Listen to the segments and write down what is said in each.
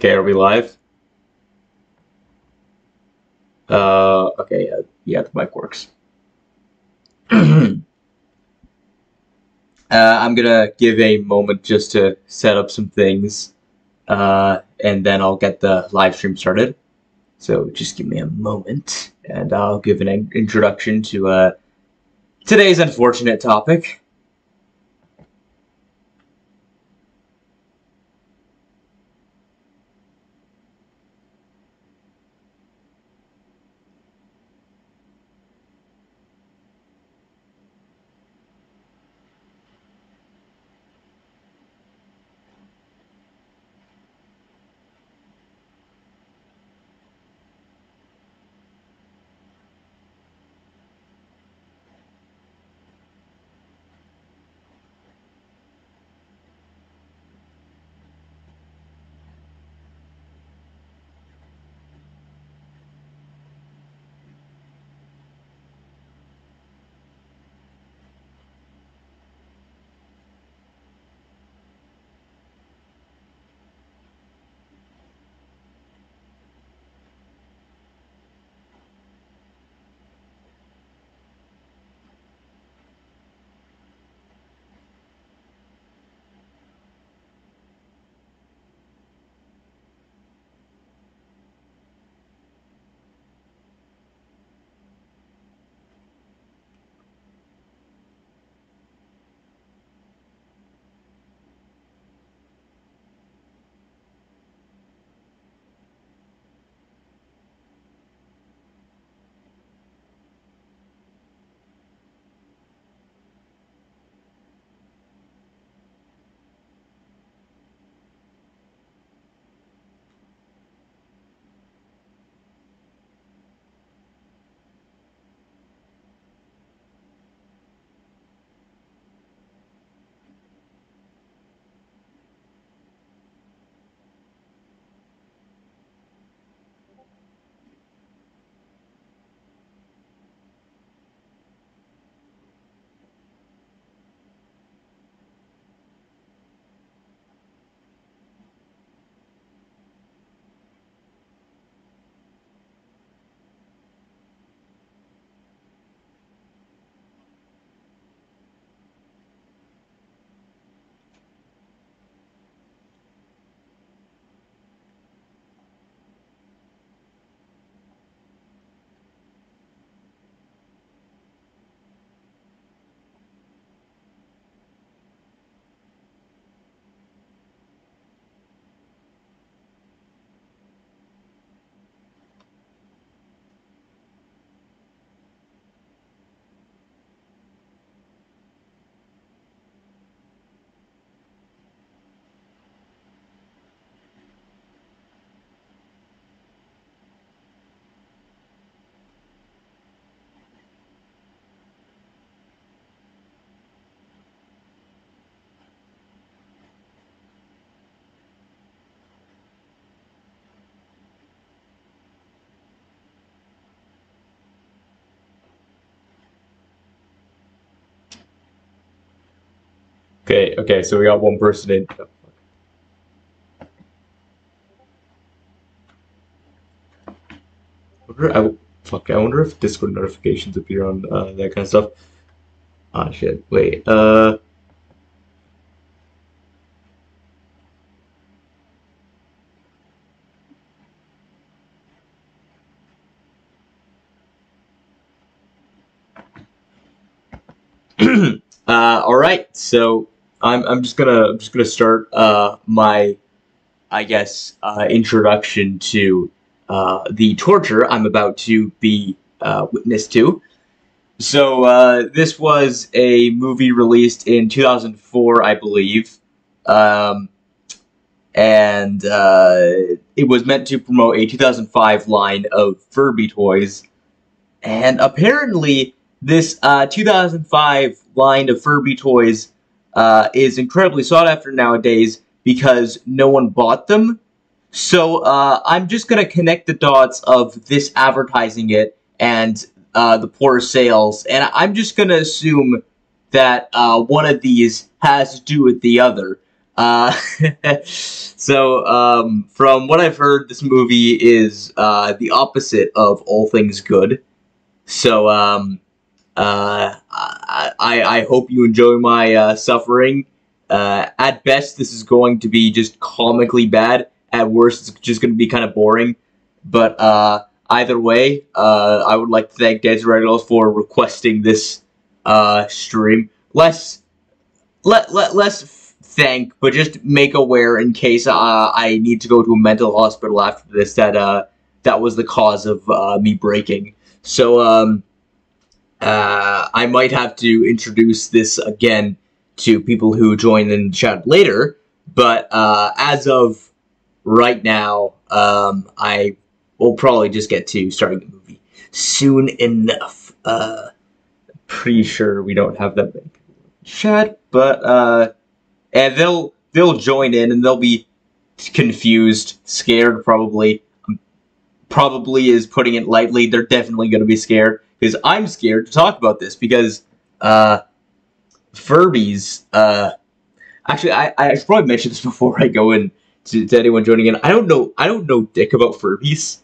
Okay, are we live? Okay, yeah, the mic works. I'm gonna give a moment just to set up some things, and then I'll get the live stream started. So just give me a moment, and I'll give an introduction to today's unfortunate topic. Okay, so we got one person in. I wonder if Discord notifications appear on that kind of stuff. Ah, shit. Wait. All right. So I'm just gonna start my introduction to the torture I'm about to be witness to. So this was a movie released in 2004, I believe, um, and it was meant to promote a 2005 line of Furby toys. And apparently, this 2005 line of Furby toys is incredibly sought after nowadays because no one bought them. So I'm just gonna connect the dots of this advertising it and the poor sales, and I'm just gonna assume that one of these has to do with the other. From what I've heard, this movie is the opposite of All Things Good. So, I hope you enjoy my suffering. At best, this is going to be just comically bad. At worst, it's just going to be kind of boring. But either way, I would like to thank Dancer Reynolds for requesting this stream. Less thank, but just make aware in case I need to go to a mental hospital after this that that was the cause of me breaking. So I might have to introduce this again to people who join in the chat later, but as of right now, I will probably just get to starting the movie soon enough. Pretty sure we don't have that big chat, but and they'll join in and they'll be confused, scared probably. Probably is putting it lightly. They're definitely going to be scared because I'm scared to talk about this because Furbies. Actually, I should probably mention this before I go in to anyone joining in. I don't know dick about Furbies.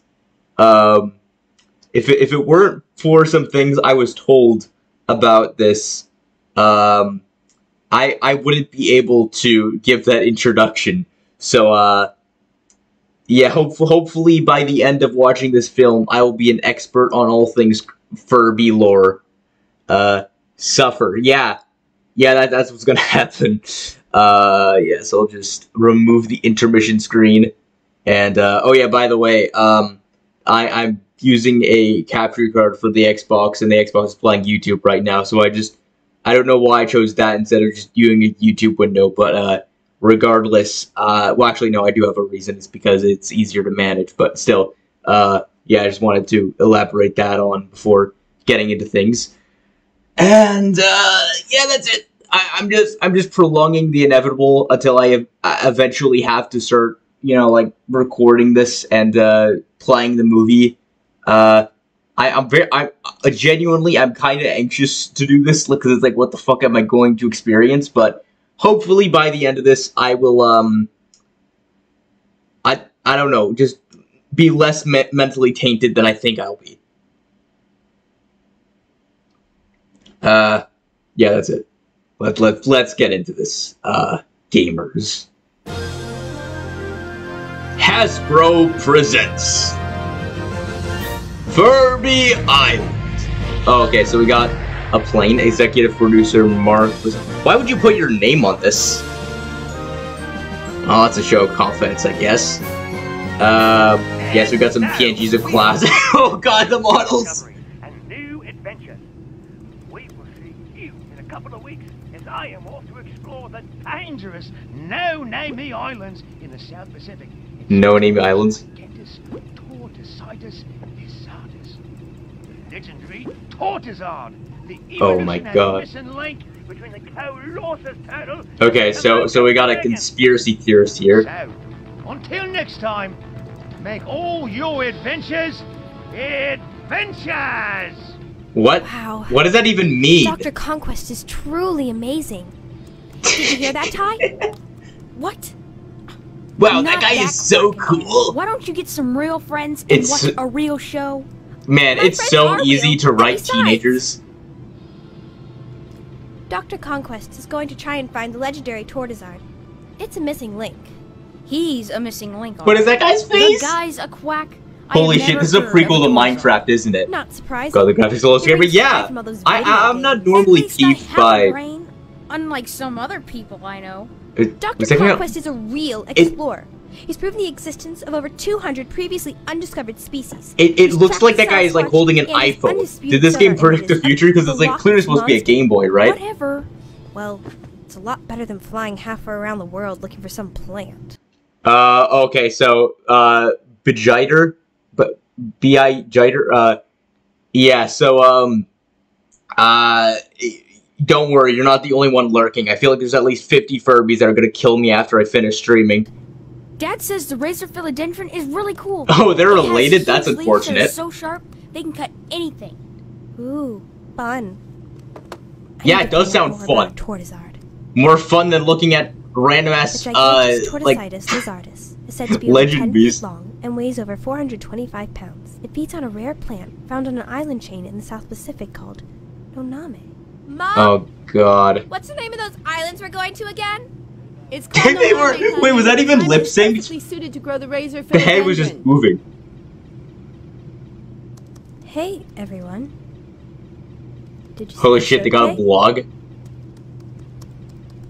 If it weren't for some things I was told about this, I wouldn't be able to give that introduction. So yeah, hopefully by the end of watching this film, I will be an expert on all things Furby lore. Suffer. Yeah, that's what's gonna happen. Yeah, so I'll just remove the intermission screen. And, oh yeah, by the way, I'm using a capture card for the Xbox, and the Xbox is playing YouTube right now, so I don't know why I chose that instead of just using a YouTube window, but, regardless, well, actually, no, I do have a reason. It's because it's easier to manage, but still, yeah, I just wanted to elaborate that on before getting into things. And, yeah, that's it. I'm just prolonging the inevitable until I eventually have to start, you know, like, recording this and, playing the movie. I'm genuinely, I'm kind of anxious to do this, because it's like, what the fuck am I going to experience? But hopefully by the end of this, I will, I don't know, just be less mentally tainted than I think I'll be. Yeah, that's it. Let's get into this, gamers. Hasbro presents Furby Island. Oh, okay, so we got a plane. Executive producer Mark. Why would you put your name on this? Oh, that's a show of confidence, I guess. Yes, we got some PNGs of class. Oh god, the models. And new adventures. We will see you in a couple of weeks as I am off to explore the dangerous no-name islands in the South Pacific. No-name islands. Tortoisidus Isatus. The legendary Tortoisard. Oh my god. Between the Colossus turtle. Okay, so we got a conspiracy theorist here. So, until next time, make all your adventures adventures. What? Wow. What does that even mean? Dr. Conquest is truly amazing. Did you hear that, Ty? What? Wow, Not that guy is so cool. Why don't you get some real friends and watch a real show? Man, My it's friends so are easy real. to write Besides, teenagers. Dr. Conquest is going to try and find the legendary Tortoisard. It's a missing link. He's a missing link. What is that guy's face? The guy's a quack. Holy shit, this is a prequel to Minecraft, isn't it? Not surprising. God, the graphics are a little scary, but yeah. I'm not normally peeved by... Brain, unlike some other people I know. Dr. Conquest is a real explorer. He's proven the existence of over 200 previously undiscovered species. It looks like that guy is like holding an iPhone. Did this game predict the future? Because it's like clearly supposed to be a Game Boy, right? Whatever. Well, it's a lot better than flying halfway around the world looking for some plant. Okay, so, Bejiter, but B-I-Jiter, yeah, so, don't worry, you're not the only one lurking. I feel like there's at least 50 Furbies that are gonna kill me after I finish streaming. Dad says the razor philodendron is really cool. Oh, they're related? That's unfortunate. They're so sharp, they can cut anything. Ooh, fun. Yeah, it does sound fun. Tortoisard. More fun than looking at random The ass, gigantic like, Tortoisidus lizardus is said to be over legend 10 beast. feet long and weighs over 425 pounds. It feeds on a rare plant found on an island chain in the South Pacific called Noname. Mom, Oh God. what's the name of those islands we're going to again? It's called They were- Noname, honey. wait, was that even The lip climate is synced? perfectly suited to grow the razor The head was just moving. Hey, everyone. Did you see Holy the shit, show they got a today? blog?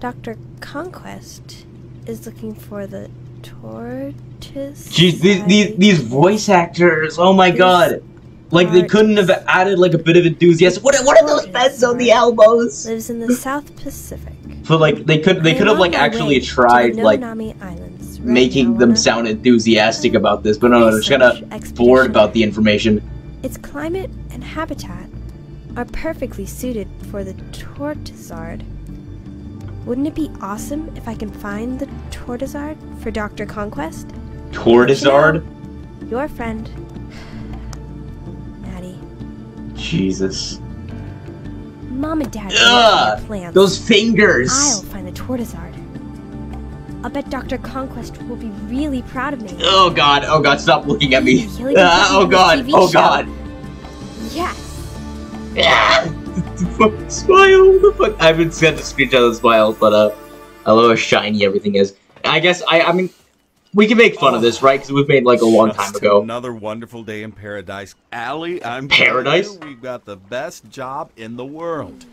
Dr. Conquest is looking for the tortoise. Jeez, these voice actors, oh my God. Like, they couldn't have added, like, a bit of enthusiasm. What are those beds on the elbows? Lives in the South Pacific. So, like, they could have, like, actually tried, like, Islands, right making now them on a sound enthusiastic about this, but no, they're just kind research of expedition. bored about the information. Its climate and habitat are perfectly suited for the tortoisard. Wouldn't it be awesome if I can find the tortoisard for Dr. Conquest? Tortoisard? Your friend, Maddie. Jesus. Mom and Dad Ugh, have plans. those fingers! I'll find the tortoisard. I'll bet Dr. Conquest will be really proud of me. Oh God, stop looking at me. He'll even put me Oh on the God, TV oh show. God. Yes. Yeah. The fucking smile, the fuck. I haven't sent a screenshot of the smile, but I love how shiny everything is. I guess, I mean, we can make fun of this, right? Because it was made like a long time Just ago. Another wonderful day in paradise. Allie, I'm Paradise? telling you, we've got the best job in the world.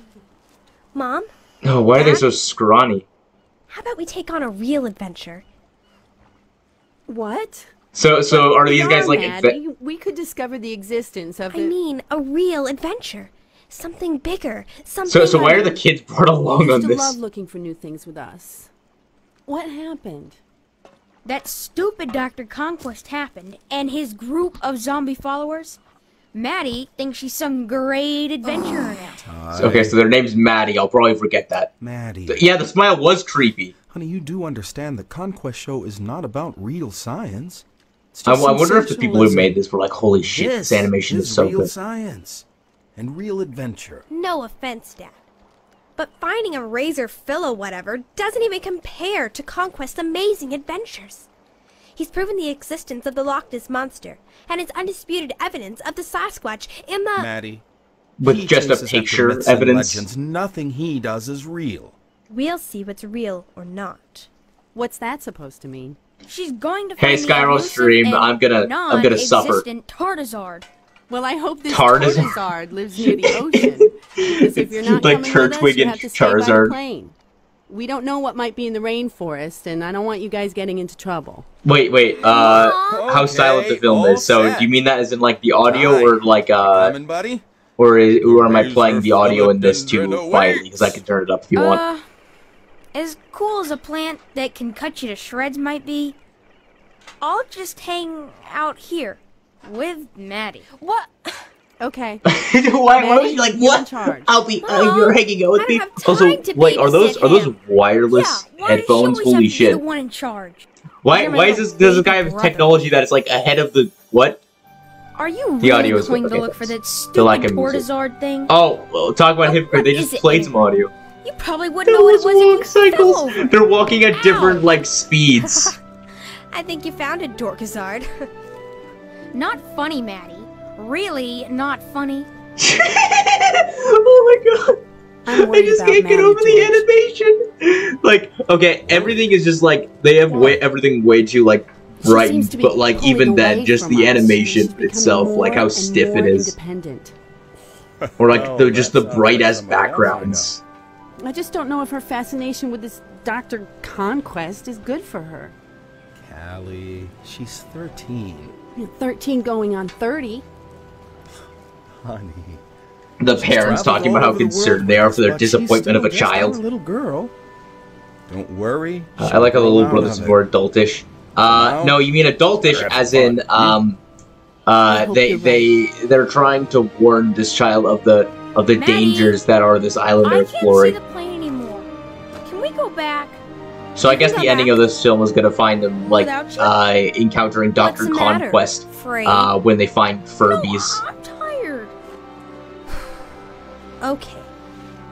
Mom, Oh, why are they Dad? so scrawny? how about we take on a real adventure? What? So are these guys like Maddie. We could discover the existence of I mean, a real adventure. Something bigger. Something So why are the kids brought along on used to this? love looking for new things with us. What happened? That stupid Dr. Conquest happened, and his group of zombie followers. Maddie thinks she's some great adventurer now. Okay, so their name's Maddie. I'll probably forget that. Maddie. Yeah, the smile was creepy. Honey, you do understand the Conquest show is not about real science. It's I just wonder if the people who sensationalism. made this were like, holy shit, this animation is so real good. science and real adventure. No offense, Dad. But finding a razor fill or whatever doesn't even compare to Conquest's amazing adventures. He's proven the existence of the Loch Ness Monster, and it's undisputed evidence of the Sasquatch in the... Maddie. With he just a chases after picture myths and evidence. legends. Nothing he does is real. We'll see what's real or not. What's that supposed to mean? She's going to Hey, find the Skyro elusive stream, and I'm gonna suffer. non-existent Tortoisard. Well, I hope this Tarzan. Tortoisard lives near the ocean. Because if you're not Like coming with us, Turtwig you and have to stay by the Charizard. plane. We don't know what might be in the rainforest, and I don't want you guys getting into trouble. Wait, how silent the Okay, film all is. So set. do you mean that as in like the audio Fine. or like Coming, buddy? or am I Razor playing the audio in this too philodendron quietly? Because I awaits. can turn it up if you want. As cool as a plant that can cut you to shreds might be, I'll just hang out here with Maddie. What? Okay. Why was Maddie, you like you're what? in charge. I'll be Mom, you're hanging out with I me. don't have Also, time to wait, are those babysit him. wireless Yeah, why does she headphones? always Holy have to be shit! the one in charge? Why You're my is little does this guy baby have brother. technology that is like ahead of the what? Are you The audio really is- going okay, to look for that the stupid lack of music. Tortoisard thing? Oh, well, talk about him. What They is just it played some anyway? audio. You probably wouldn't know what it was if you fell over. They're walking at different Ow. like speeds. I think you found it, Dorkazard. Not funny, Maddie. Really not funny. Oh my god. I'm I worried just about can't get Maddie, over the George. animation. Like, okay, everything is just like they have everything way too like She bright, seems to be but like pulling even then, away just from the us. animation She's becoming itself, like more how and stiff more it is, Independent. or like Oh, just that the sounds bright like ass somebody else I backgrounds. I just don't know if her fascination with this Dr. Conquest is good for her. Callie, she's 13. You're 13 going on 30. Honey. The She's parents traveled talking all about how over the world concerned they are for their but she's disappointment still of a just our child. little girl. Don't worry. I like how the she'll little grow brothers out of more it. adultish. Now, No, you mean adultish, grab as the in I hope you're they're trying to warn this child of the Maddie, dangers that are this island they're I can't see exploring. the plane anymore. Can we go back? So I guess can the go ending back. of this film is gonna find them like Without you? encountering What's Dr. the matter, Conquest Frey? when they find Furbies. No, I'm tired. Okay.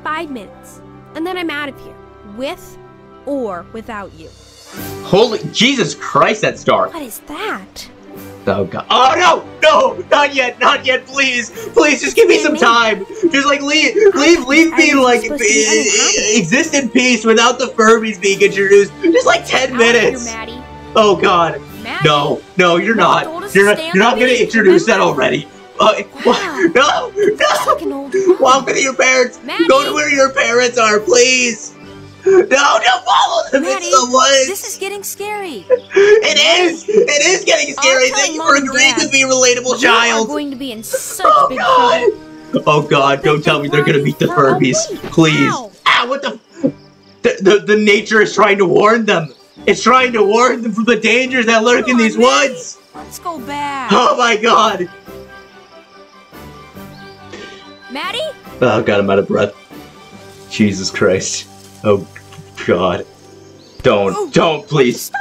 5 minutes. And then I'm out of here. With or without you. Holy Jesus Christ, that's dark. What is that? Oh god. Oh no! No! Not yet! Not yet! Please! Please just give me some time! Just like leave me like exist in peace without the Furbies being introduced. Just like 10 minutes! Maddie. Oh god. Maddie. No, you're not. You're not gonna introduce that already. Wow. No! Like an old woman. Walk with your parents! Maddie. Go to where your parents are, please! No, don't follow them Maddie, into the woods! this is getting scary. It is getting scary! I'm Thank you telling for Mom and agreeing Dad. with me, relatable You are child! going to be in such Oh big god! trouble. Oh god, don't tell me they're gonna beat the Furbies. Please. Ow. Ah, what the nature is trying to warn them. It's trying to warn them from the dangers that lurk in these Maddie. woods. Let's go back. Oh my god. Maddie? Oh god, I'm out of breath. Jesus Christ. Oh god. Don't, please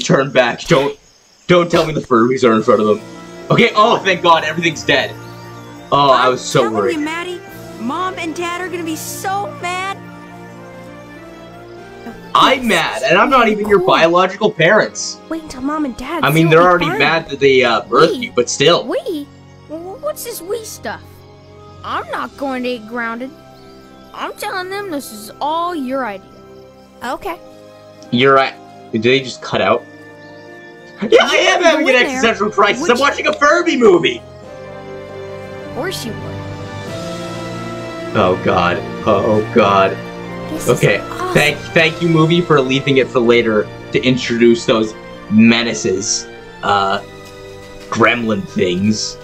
turn back. Don't tell me the Furbies are in front of them. Okay, oh thank god, everything's dead. Oh, I was so telling worried. you, Maddie, Mom and Dad are gonna be so mad. I'm mad, and I'm not even your biological parents. Wait until Mom and Dad I see mean, what they're we already found. mad that they birthed you, but still. We? What's this we stuff? I'm not going to get grounded. I'm telling them this is all your idea. Okay. You're right. Did they just cut out? Yeah, I am having an Go in there. existential crisis. Which- I'm watching a Furby movie. Of course you would. Oh god. Oh god. This Okay. is awesome. Thank you, movie, for leaving it for later to introduce those menaces. Gremlin things.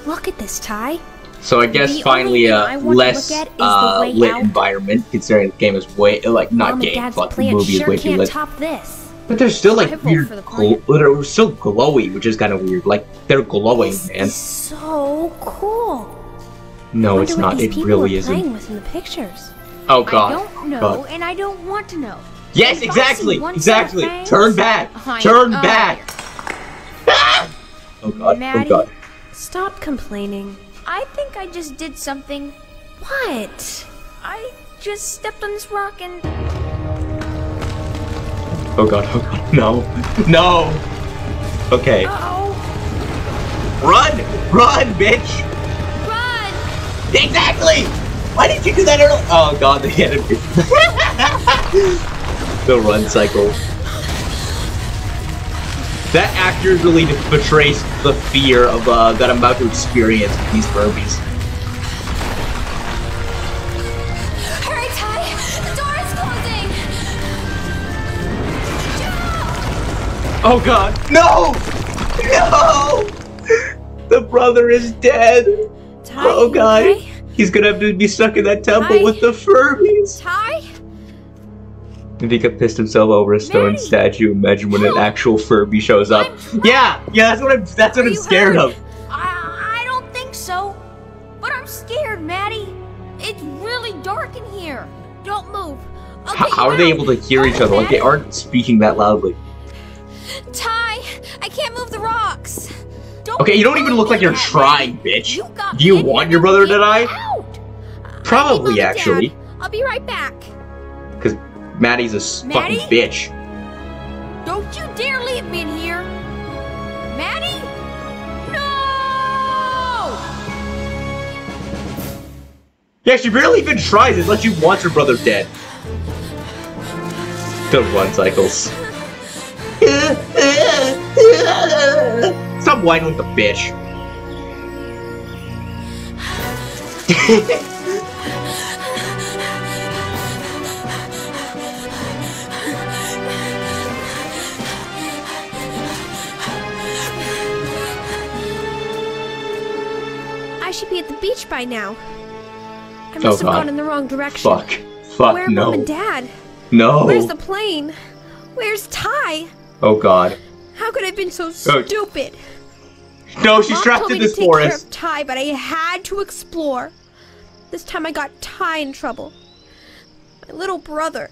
Look at this, Ty. So I guess The finally only thing I want to less look at is the way lit out. environment, considering the game is way like not Mom game, and Dad's but the plan movie is sure way too can't lit. top this. But they're still like I vote weird, for the plan. they're still glowy, which is kind of weird. Like they're glowing, This man. is so cool. No, Wonder it's what not. these It people really were isn't. playing with in the pictures. Oh god. I don't know, God. and I don't want to know. Yes, If I exactly, see one exactly. set of fangs, Turn back. I'm Turn outta back. Ah! Oh god. Maddie? Oh god. Stop complaining. I think I just did something. What? I just stepped on this rock and... Oh god. Oh god. No. No. Okay. Uh-oh. Run! Run, bitch! Run! Exactly! Why didn't you do that earlier? Oh god, the enemy. The run cycle. That actor really betrays the fear of that I'm about to experience with these Furbies. Hurry, Ty! The door is closing! Oh god, no! No! The brother is dead! Ty, Oh you god, okay? he's gonna have to be stuck in that temple Ty? with the Furbies! Ty? If he could pissed himself over a stone Maddie! statue, imagine when an actual Furby shows up. Yeah, that's what I'm you scared hurt? of. I don't think so. But I'm scared, Maddie. It's really dark in here. Don't move. I'll get How you are they out. able to hear each other? Like they aren't speaking that loudly. Ty! I can't move the rocks! Don't Okay, you don't even tell look me like you're that, trying, Maddie. bitch. You got Do you me in want here. your brother to Get die? out. Probably, I need Mom and actually. Dad. I'll be right back. Because Maddie's a fucking Maddie? bitch. Don't you dare leave me in here. Maddie? No! Yeah, she barely even tries unless she wants her brother dead. The run cycles. Stop whining with the bitch. I should be at the beach by now. I must have God. gone in the wrong direction. Fuck. Fuck, Where are no. Mom and Dad? No. Where's the plane? Where's Ty? Oh god. How could I have been so stupid? No, she's Mom trapped told in me this to take care forest. of Ty, but I had to explore. This time I got Ty in trouble. My little brother.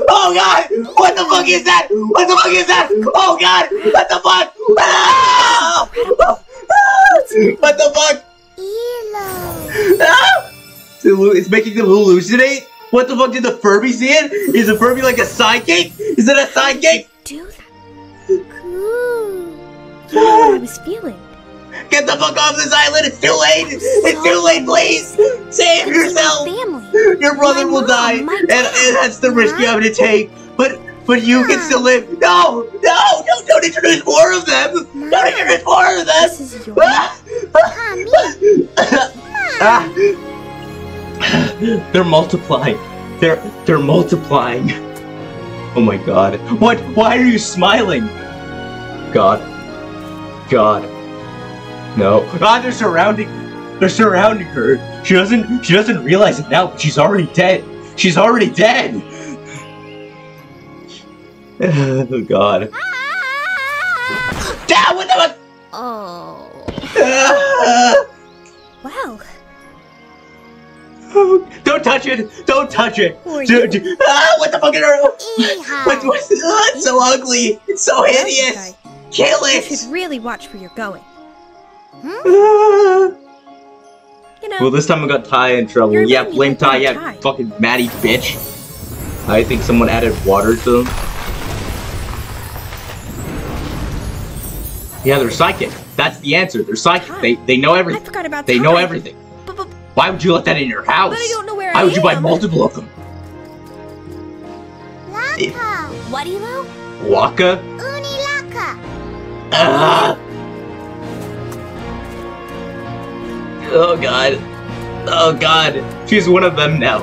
Oh god! What the fuck is that? What the fuck is that? Oh god! What the fuck? Ah! What the fuck? Elo. Ah! It's making them hallucinate? What the fuck, did the Furby see it? Is the Furby like a sidekick? Is it a sidekick? Do that. Cool. You know what I was feeling. Get the fuck off this island, it's too late! It's too late, please! Save yourself! Family. Your brother My will mom, die, my and dad. that's the risk you have to take. But you can still live. No! No! Don't introduce more of them! Don't introduce more of them! This is your Ah. They're multiplying. They're multiplying. Oh my god. What? Why are you smiling? God. God. No. Ah, they're surrounding her. She doesn't realize it now, but she's already dead. She's already dead. Oh god. Ah, what the fuck? Oh. Ah. Well. Oh, don't touch it! Don't touch it! Who are What the fuck is her? What's it's so ugly! It's so hideous! Kill You it! should really watch where you're going. Ah. You know. Well, this time I got Ty in trouble. You're Yeah, making blame me Ty. blame Yeah, Ty. fucking Maddie bitch. I think someone added water to them. Yeah, they're psychic. That's the answer. They're psychic. Ty. They know I everything. forgot about They know Ty. everything. But Why would you let that in your house? I don't know where Why I would you buy am. multiple of them? Laka. What, Elo? Waka? Unilaka. Ah. Oh god. Oh god. She's one of them now.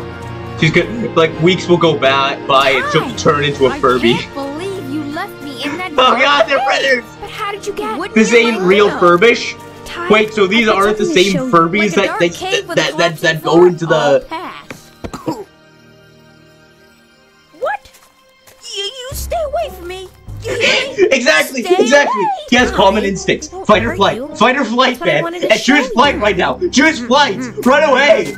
She's good. Like, weeks will go by and she'll turn into a Furby. I can't believe you left me in that Oh god, they're brothers! But how did you get? This ain't real Furbish? Ty, Wait, so these I got aren't the something to same show you. Furbies Like a dark cave with a collapsing that go floor? into the... I'll pass. What? You stay away from me. You hear me? Exactly, Stay exactly. away. He has common instincts. Won't Fight or hurt flight. you. Fight or flight, That's what I man. wanted to And choose show flight you. right now. Choose flight. Run away.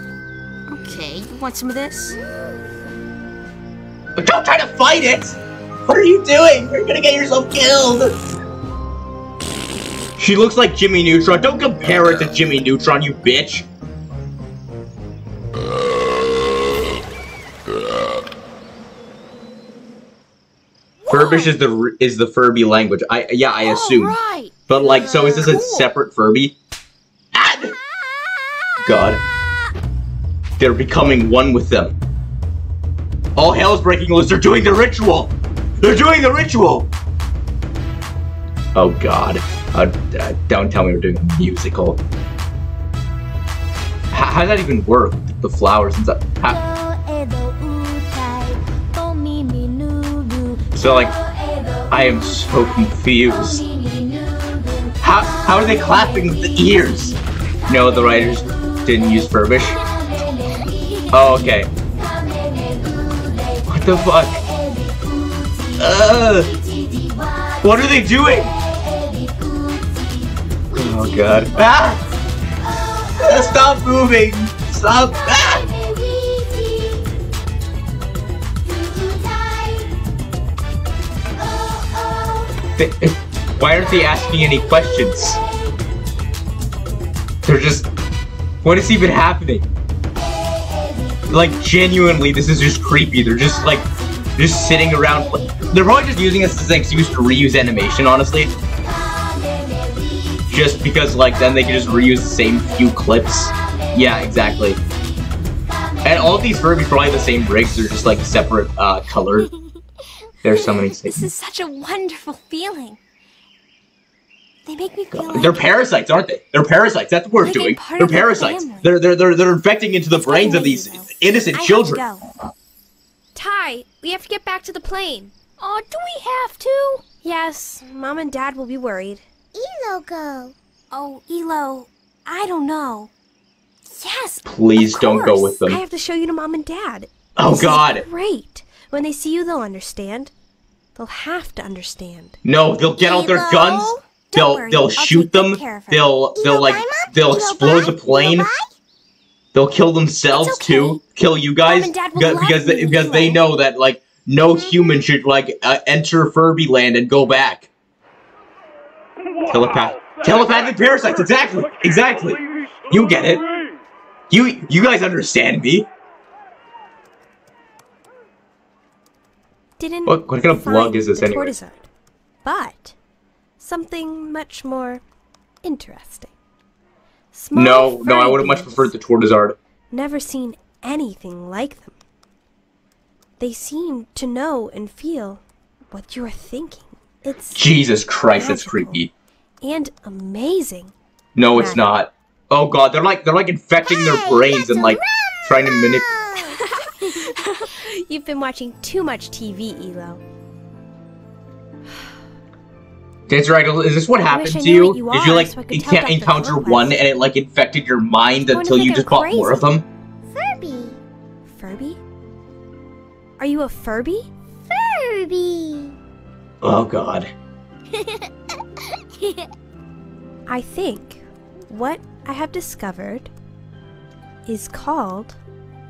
Okay, you want some of this? Don't try to fight it. What are you doing? You're gonna get yourself killed. She looks like Jimmy Neutron. Don't compare her to Jimmy Neutron, you bitch. Furbish is the Furby language. I assume. Right. But like, so is this a separate Furby? Ah! God. They're becoming one with them. All hell's breaking loose. They're doing the ritual. They're doing the ritual. Oh God. Don't tell me we're doing a musical. How does that even work? The flowers and stuff. So like, I am so confused. How are they clapping with the ears? No, the writers didn't use Furbish. Oh, okay. What the fuck? What are they doing? Oh god. Ah! Stop moving! Stop! Ah! Why aren't they asking any questions? They're just... What is even happening? Like, genuinely, this is just creepy. They're just, like, just sitting around. They're probably just using this as an excuse to reuse animation, honestly. Just because, like, then they can just reuse the same few clips. Yeah, exactly. And all of these Furbies are probably the same rigs. They're just, like, separate, colored. There's so many This things. is such a wonderful feeling. They make me feel like They're parasites, aren't they? They're parasites. That's what we're Like I'm doing. part They're of the parasites. family. They're infecting into the It's brains getting of these late, though. innocent I have children. to go. Ty, we have to get back to the plane. Oh, do we have to? Yes, Mom and Dad will be worried. Elo go. Oh, Elo, I don't know. Yes, Please of don't go course. with them. I have to show you to Mom and Dad. Oh This is God. great. When they see you, they'll understand. They'll have to understand. No, they'll get out their Elo? guns. Don't They'll worry, they'll I'll shoot take good them. care of her. They'll Elo like bye, Mom? they'll Elo explode bye? the plane. Elo bye? They'll kill themselves It's okay. too. Kill you guys Mom and Dad will because love you, because they Elo. know that like no human should like enter Furby Land and go back. Telepathic parasites, exactly. You get it. You guys understand me. Didn't What kind of blog is this the anyway? Tortizard, but something much more interesting. Small No, I would have furry much beings. preferred the Tortizard. Never seen anything like them. They seem to know and feel what you're thinking. It's Jesus Christ, that's magical creepy. and amazing. No, it's not. Oh god, they're like infecting their brains and like trying to manipulate. You've been watching too much TV, Elo. Dancer Idol, is this what happened I to knew you? what you Did you are, like so I could tell Dr. encounter Conquest. one and it like infected your mind going to until you think just I'm bought more of crazy. them? Furby. Furby? Are you a Furby? Furby. Oh god. I think what I have discovered is called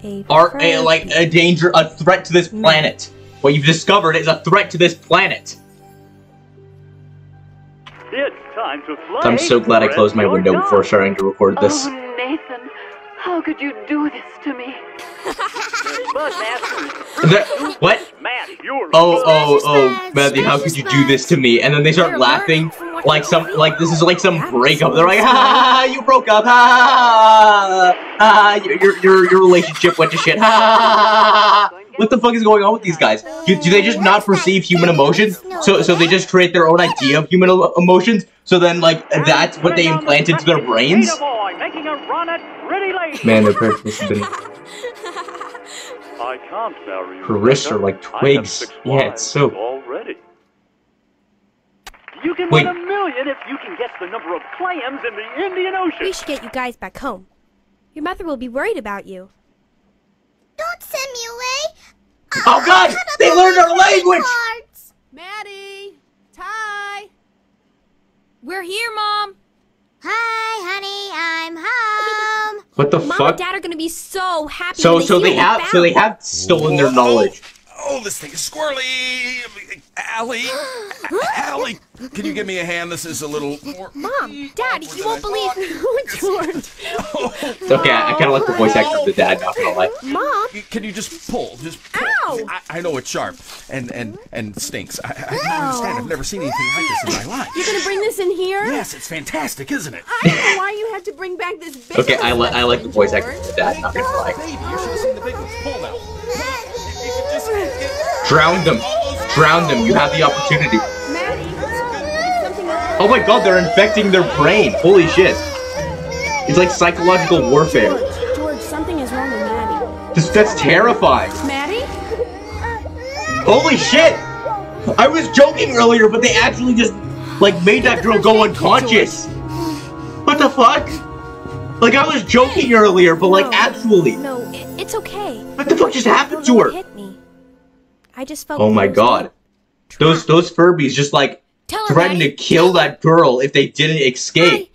a Furby. Like a threat to this planet. What you've discovered is a threat to this planet. It's time to fly. I'm so glad I closed my window before starting to record this. Oh, Nathan, how could you do this to me? What? Matt, you're Oh, Matthew, how could you do this to me? And then they start laughing like this is like some breakup. They're like, ha, you broke up, ha, your relationship went to shit, ha. What the fuck is going on with these guys? Do they just not perceive human emotions? So they just create their own idea of human emotions? So then like that's what they implant into their brains? Man, their parents must have been. I can't marry you. Her wrists are like twigs. Yeah, it's so. Already. You can Wait. win $1 million if you can guess the number of clams in the Indian Ocean. We should get you guys back home. Your mother will be worried about you. Don't send me away. Oh god! They learned our language! Cards. Maddie! Ty! We're here, Mom. Hi, honey. I'm home. What the Mom fuck? and Dad are gonna be so happy. So when they hear have you found. stolen their knowledge. Oh, this thing is squirrely. Allie, Allie, can you give me a hand? This is a little more. Mom, Dad, you won't believe. George! Okay, I kind of like the voice actor of the dad. Not gonna lie. Mom, Can you just pull? Just pull. Ow! I know it's sharp and stinks. I don't understand. I've never seen anything like this in my life. You're gonna bring this in here? Yes, it's fantastic, isn't it? I don't know why you had to bring back this big Okay, I like the voice actor of the dad. Not gonna lie. Baby, you should have seen the big ones. Pull now. You could just Drown them. Drown them. You have the opportunity. Maddie, is something else? Oh my god, they're infecting their brain. Holy shit. It's like psychological warfare. George, something is wrong with Maddie. That's terrifying. Maddie? Holy shit! I was joking earlier, but they actually just like made that girl go unconscious. What the fuck? Like I was joking earlier, but like actually. no, it's okay. What the fuck just happened to Don't her? hit me. I just felt. Oh my god. Those Furbies just like Tell her, threatened to Maddie. kill that girl if they didn't escape.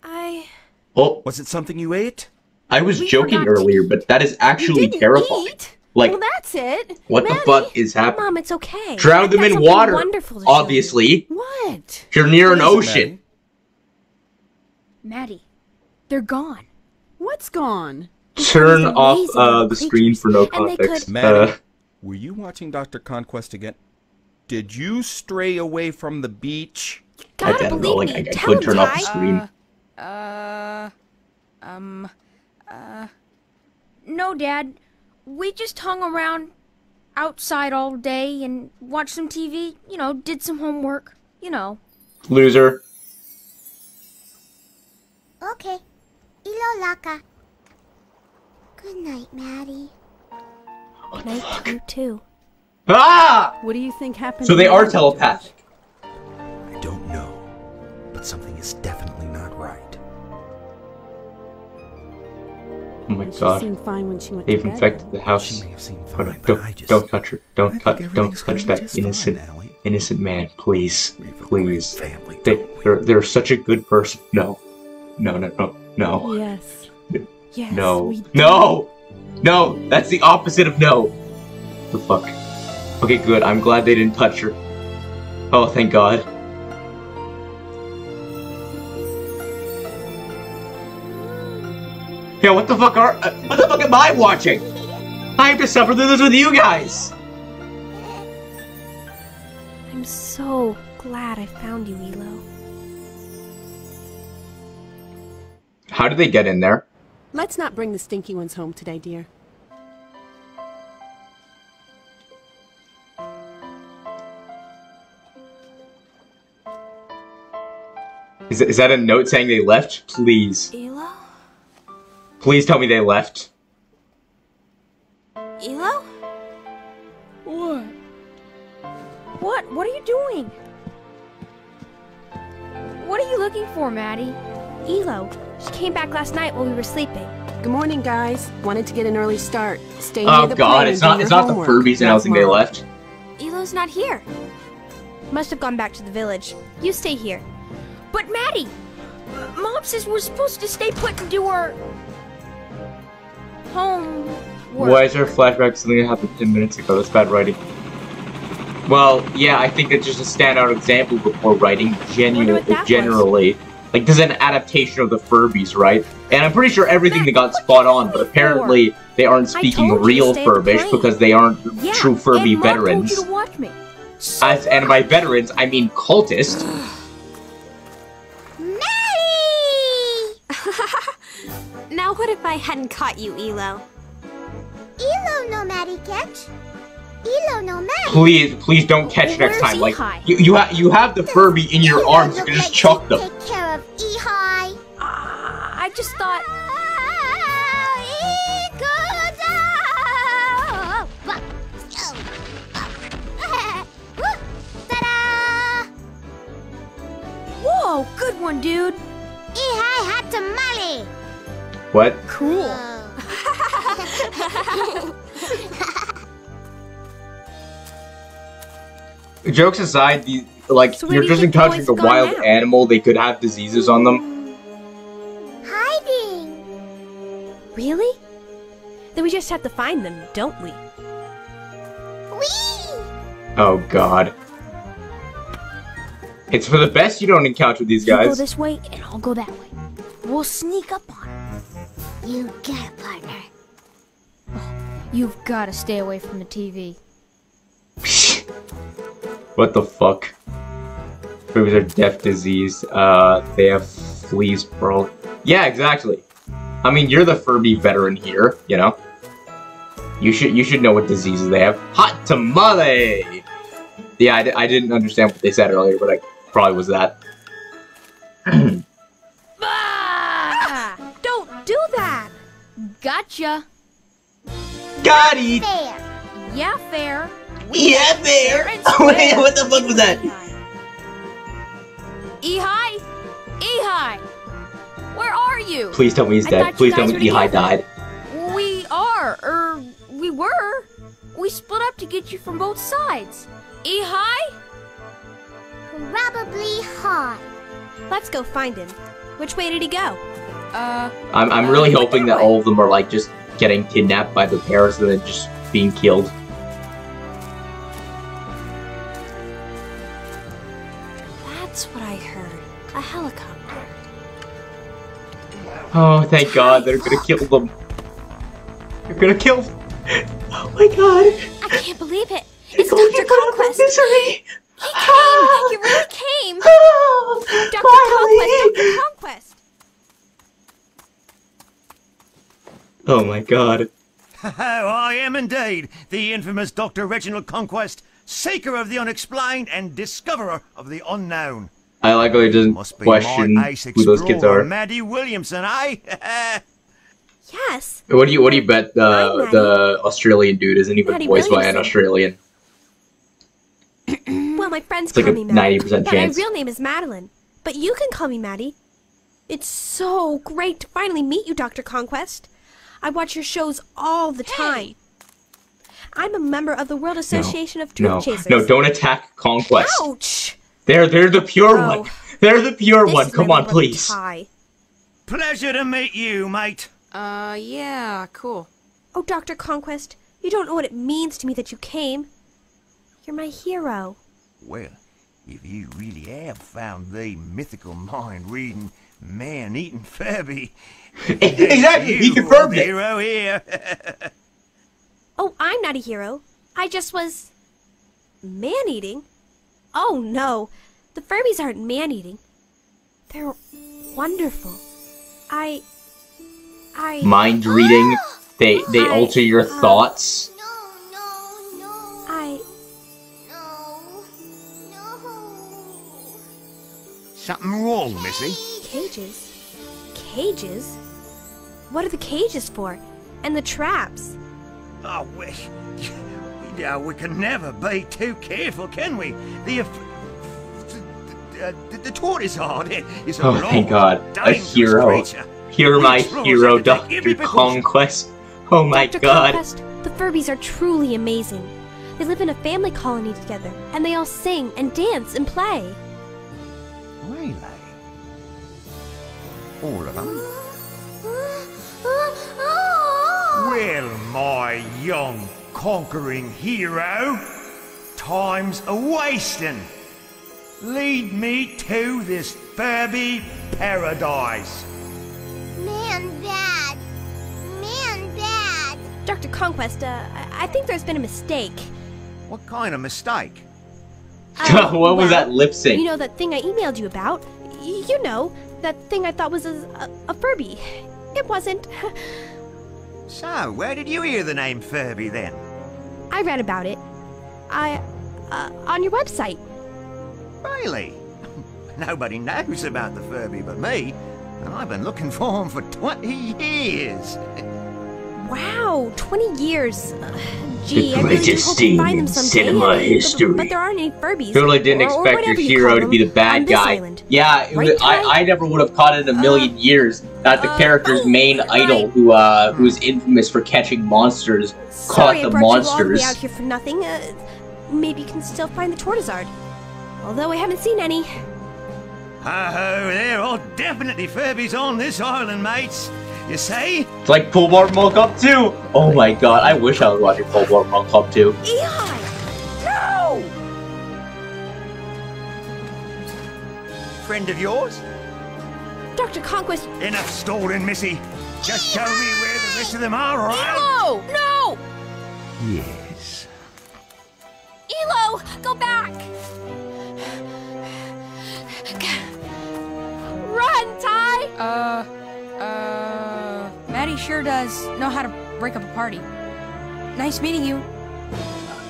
I. Oh, Was it something you ate? I was We joking forgot to earlier, but that is actually Didn't terrifying. eat? Like, Well, that's it. what the Maddie. fuck is happening? Mom, it's okay. Drown I've them got in something water, wonderful to show you. obviously. What? If you're near an What is it, ocean. Maddie, they're gone. What's gone? Turn These off amazing little the screen creatures, for no and they context. could- Maddie, were you watching Dr. Conquest again? Did you stray away from the beach? I Gotta don't know, believe like me. I Tell could him, turn off the Ty. screen. No, Dad. We just hung around outside all day and watched some TV. You know, did some homework. You know. Loser. Okay. Ilolaka. Good night, Maddie. Night you too. Ah! What do you think happened? So to they are Maddie, telepathic. I don't know, but something is definitely not right. Oh my George? She god. seemed fine when she went They've to bed. infected the house. She may have seemed Oh, fine, no, but I just... don't touch her. I Don't think touch everything's that gonna be just innocent fine, Allie. innocent man, please. We have a Please. great family, don't we? They're such a good person. No. No. Yes. Yes. No. we did. No! No! That's the opposite of no! The fuck? Okay, good. I'm glad they didn't touch her. Oh, thank God. Yeah, what the fuck am I watching? I have to suffer through this with you guys. I'm so glad I found you, Elo. How did they get in there? Let's not bring the stinky ones home today, dear. Is that a note saying they left? Please. Elo? Please tell me they left. Elo? What? What are you doing? What are you looking for, Maddie? Elo. She came back last night while we were sleeping. Good morning, guys. Wanted to get an early start. Stay Oh near the god, plane it's and not do it's your not the homework. Furbies announcing they left. Elo's not here. Must have gone back to the village. You stay here. But Maddie! Mom says we're supposed to stay put and do our... homework. Why is there a flashback to something that happened 10 minutes ago? That's bad writing. Well, yeah, I think it's just a standout example before writing generally. Like, this is an adaptation of the Furbies, right? And I'm pretty sure everything they got spot on, but apparently they aren't speaking real Furbish because they aren't true Furby and Mom veterans. told you to watch me. And by veterans, I mean cultist. Now what if I hadn't caught you, Elo? Elo no Maddie catch. Elo no Maddie. Please don't catch next time. Like, Ehi? you have the Furby in your Elo arms, you look can just like chuck she'd them. Take care of Ehi. I just thought... Whoa, good one, dude. Ehi had tamale. What? Cool. Jokes aside, So where you're do you just think the encountering boys a have gone wild now? animal, they could have diseases on them. Hiding. Really? Then we just have to find them, don't we? Wee. Oh god. It's for the best you don't encounter these You go guys. this way, and I'll go that way. We'll sneak up on them. You got it, partner. You've got to stay away from the TV. What the fuck? Furbies are deaf disease. They have fleas, bro. Yeah, exactly. I mean, you're the Furby veteran here, you know? You should know what diseases they have. Hot tamale! Yeah, I didn't understand what they said earlier, but I probably was that. Ah! Don't do that! Gotcha. Got it! There. Yeah, fair. Yeah, there! and Wait, square. what the fuck was that? Ehi? Ehi! Where are you? Please tell me he's I dead. thought you Please tell guys me were Ehi together. died. We are, we were. We split up to get you from both sides. Ehi? Probably hot. Let's go find him. Which way did he go? I'm really hoping that all of them are like just getting kidnapped by the parents and then just being killed. That's what I heard. A helicopter. Oh, thank God, they're gonna kill them. They're gonna kill them. Oh my God. I can't believe it. It's Dr. Conquest. Misery. He came. He really came. Oh, Dr. Conquest. Dr. Conquest. Oh my God. Oh, I am indeed the infamous Dr. Reginald Conquest, seeker of the unexplained and discoverer of the unknown. I like how he doesn't Must be question my ace who those kids explorer, are. Maddie Williamson, eh? Yes. What do you bet Hi, Maddie. the Australian dude isn't even Maddie voiced by an Williamson. Australian? Well, my friends It's like call a me Maddie. 90% But chance. my real name is Madeline. But you can call me Maddie. It's so great to finally meet you, Dr. Conquest. I watch your shows all the time. I'm a member of the World Association of Truth Chasers. No, don't attack Conquest. Ouch! They're the pure Oh. one. They're the pure This one. is Come my on, rubber please. tie. Pleasure to meet you, mate. Yeah, cool. Oh, Dr. Conquest, you don't know what it means to me that you came. You're my hero. Well, if you really have found the mythical mind-reading, Man-eating Furby. Exactly, he confirmed it. Hero here. Oh, I'm not a hero. I just was... man-eating? Oh, no. The Furbies aren't man-eating. They're wonderful. I... Mind reading. They alter your thoughts. Something wrong, Missy? Cages? Cages? What are the cages for? And the traps? Oh, we can never be too careful, can we? The tortoise is a Oh, thank God. A hero. creature. You're my Which rules hero, have to take every Dr. precaution. Conquest. Oh my Dr. God. Conquest, the Furbies are truly amazing. They live in a family colony together, and they all sing and dance and play. Really? All of them? Well, my young conquering hero, time's a-wasting. Lead me to this Furby paradise. Man bad. Man bad. Dr. Conquest, I think there's been a mistake. What kind of mistake? What was that lip sync? You know that thing I emailed you about? You know, that thing I thought was a Furby. It wasn't. So, where did you hear the name Furby then? I read about it. On your website. Really? Nobody knows about the Furby but me, and I've been looking for him for 20 years. Wow, 20 years. Gee, The I really do greatest hope to scene find in them someday. cinema history. But there aren't any Furbies. Totally didn't or expect your whatever you hero call to be the them, bad on this guy. island. Yeah, it Right, was, Ty? I never would have caught it in a million years that the character's main idol, who was infamous for catching monsters, Sorry caught the I brought you all the way monsters. out here for nothing. Maybe you can still find the Tortizard. Although I haven't seen any. Oh, there are definitely Furbies on this island, mates. You see? It's like Pull Bar Mall Cup 2! Oh my God, I wish I was watching Pull Bar Mall Cup 2. Eli! No! Friend of yours? Dr. Conquest. Enough stalling, Missy. Just show me where the rest of them are, alright? Elo! No! Yes. Elo! Go back! Run, Ty! Maddie sure does know how to break up a party. Nice meeting you.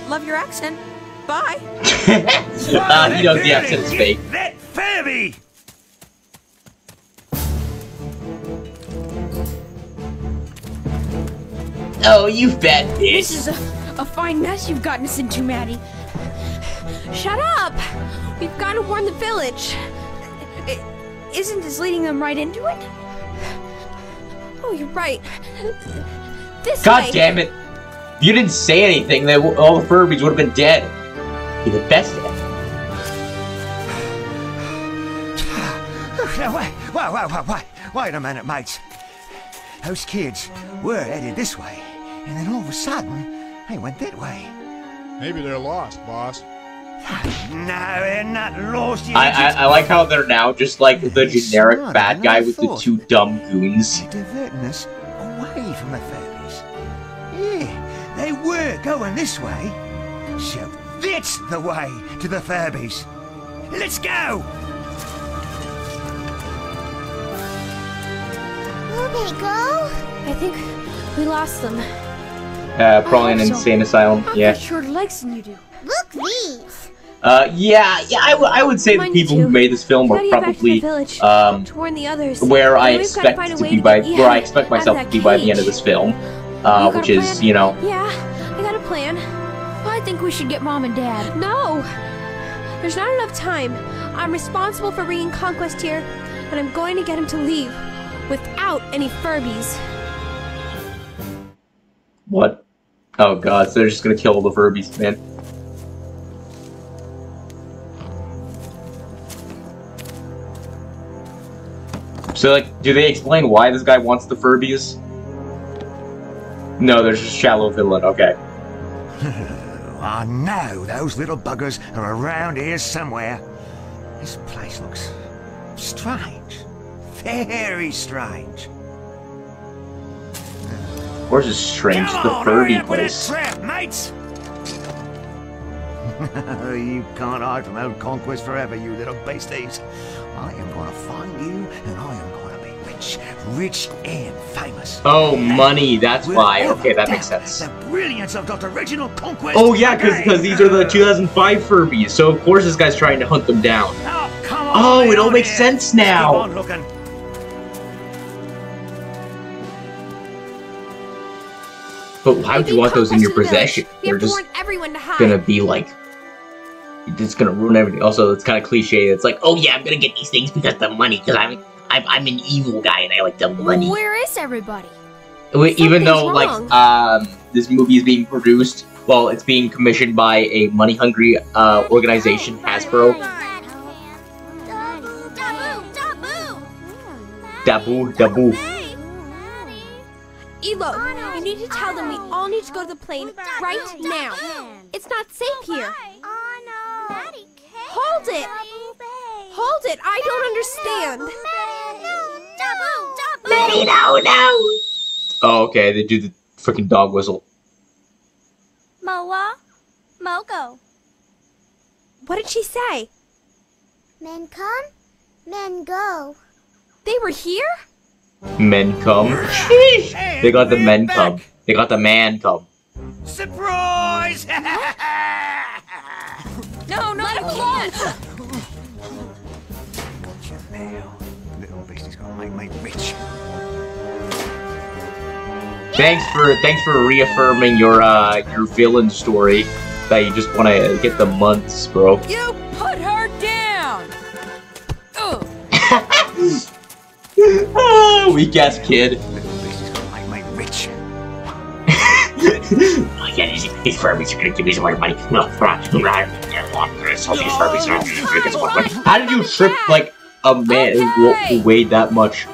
Love your accent. Bye. He knows the accent is fake. That Furby! Oh, you fat bitch. This is a fine mess you've gotten us into, Maddie. Shut up! We've got to warn the village. Isn't this leading them right into it? Oh, you're right. This God way. damn it. If you didn't say anything, then all the Furbies would have been dead. Be the best at it. Now, wait a minute, mates. Those kids were headed this way, and then all of a sudden, they went that way. Maybe they're lost, boss. No, they're not lost yet. I like how they're now just like the generic bad guy with the two dumb goons. They're diverting us away from the Furbies. Yeah, they were going this way. So that's the way to the Furbies. Let's go! Where'd they go? I think we lost them. Probably an insane asylum. I've Yeah. got shorter legs than you do. Look these. Yeah. I would say the Mind people you, who made this film we were gotta get back to the probably village, to warn the others. where I And we've gotta expect find a to way be to by get where I out expect of myself that to be by the end of cage. this film, got which a is plan? you know. Yeah, I got a plan. I think we should get Mom and Dad. No! There's not enough time. I'm responsible for bringing Conquest here, and I'm going to get him to leave without any Furbies. What? Oh God! So they're just gonna kill all the Furbies, man. So, like, do they explain why this guy wants the Furbies? No, there's just shallow villain. Okay. I know those little buggers are around here somewhere. This place looks strange. very strange. Of course it's strange, Come the on, Furby hurry up with that place. trap, mates! You can't hide from old Conquest forever, you little beasties. I am gonna find you, and I am gonna be rich, rich and famous. Oh, money, that's why. Okay, that makes sense. The brilliance of Dr. Reginald Conquest. Oh yeah, because these are the 2005 Furbies, so of course this guy's trying to hunt them down. Oh, come on, Oh, it all on makes here. sense Keep now. on looking. But why would you want those in your possession? We They're have to just warn everyone to hide. gonna be like, it's gonna ruin everything. Also, it's kind of cliche. It's like, oh yeah, I'm gonna get these things because of the money. Because I'm an evil guy and I like the money. Where is everybody? Even though Something's like this movie is being produced, well, it's being commissioned by a money-hungry organization, Hasbro. Dabu. Elo, you need to tell them we all need to go to the plane right now. It's not safe here. Hold it! Hold it! I don't understand. Maddie, no! Oh, okay, they do the freaking dog whistle. Moa? Mogo. What did she say? Men come, men go. They were here? Men come. Sheesh. They got the men come. They got the man come. Surprise! No, I can't. Little beastie's gonna make me rich. Thanks for reaffirming your villain story that you just want to get the months, bro. You put her down. Ugh. Oh, weak ass kid. Little beastie's gonna make me rich. Oh yeah, these Furbies are gonna give me some more money. No, how did you trip like a man who weighed that much?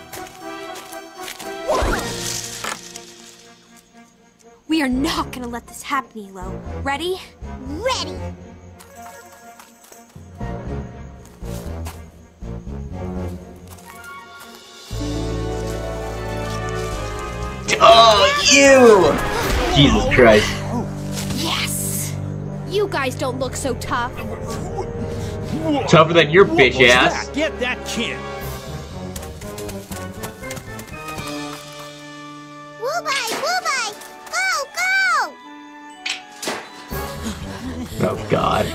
We are not gonna let this happen, Elo. Ready? Ready. Oh, you! Jesus Christ. Yes! You guys don't look so tough. Tougher than your bitch ass. Get that kid. Woo-bye, woo-bye. Go, go. Oh god.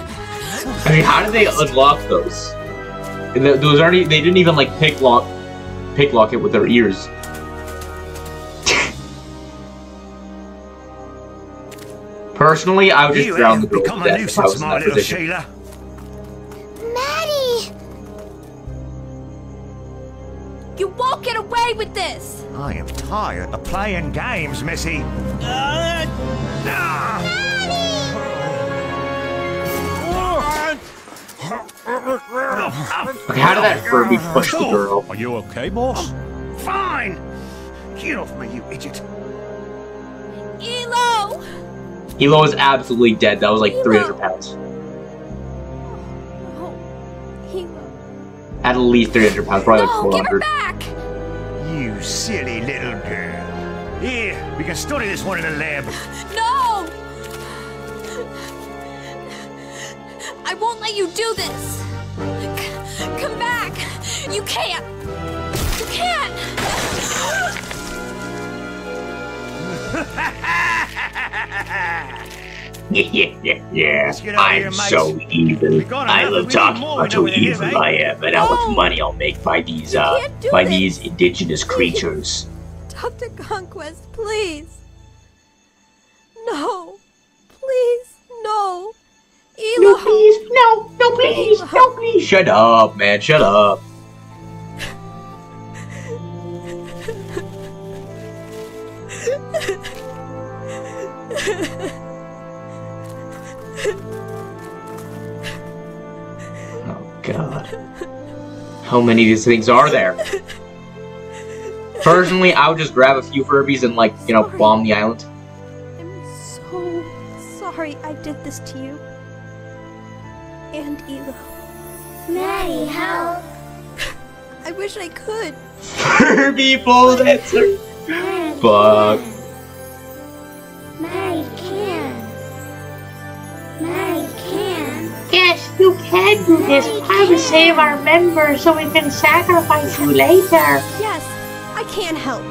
I mean, how did they unlock those? And those aren't. They didn't even like picklock it with their ears. Personally, I would just drown the girl to death if I was in that position. Sheila. Maddie. You won't get away with this! I am tired of playing games, Missy. Okay, how did that Furby push the girl? Are you okay, boss? Fine. Get off me, you idiot. Elo! Elo is absolutely dead. That was like 300 pounds. Oh, Elo. At least 300 pounds, probably like No, give her 400. back! You silly little girl. Here, we can study this one in the lab. No! I won't let you do this! Come back! You can't! You can't! Yeah. Let's get out of here, I'm mates. so evil. We got I enough love of talking more about how than we evil have, I am and how No. much money I'll make by these can't do by this. these indigenous creatures. Dr. Conquest, please! No! Please, no! Elo! No, please, no, please, no, please. Shut up, man, shut up. Oh, God. How many of these things are there? Personally, I would just grab a few Furbies and, like, you know, bomb the island. I'm so sorry I did this to you. And Elo. Maddie, help. I wish I could. Furby pole dancer. Fuck. Mary can. Mary can. Yes, you can do this. I will save our members so we can sacrifice you later. Yes, I can help.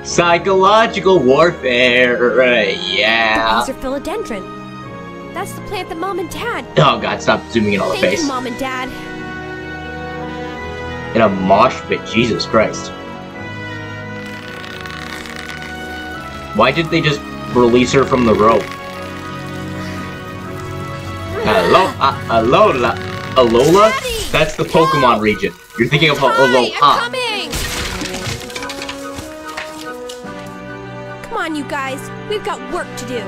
Psychological warfare. Yeah. These are philodendron. That's the plant that Mom and Dad. Oh god, stop zooming in on the Thank face. you, Mom and Dad. In a mosh pit, Jesus Christ. Why did they just release her from the rope? Alola? Alola? That's the Pokemon region. You're thinking of Aloha. I'm coming! Come on, you guys. We've got work to do.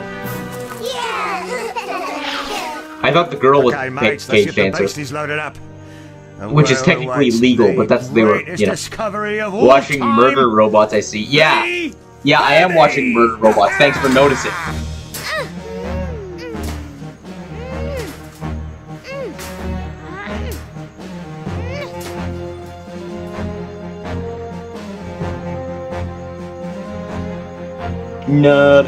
I thought the girl was mates, Cage Dancer. Loaded up. Which is technically legal, but that's they were, you know, watching murder robots, I see. Yeah. Yeah, I am watching murder robots. Thanks for noticing. Nerd.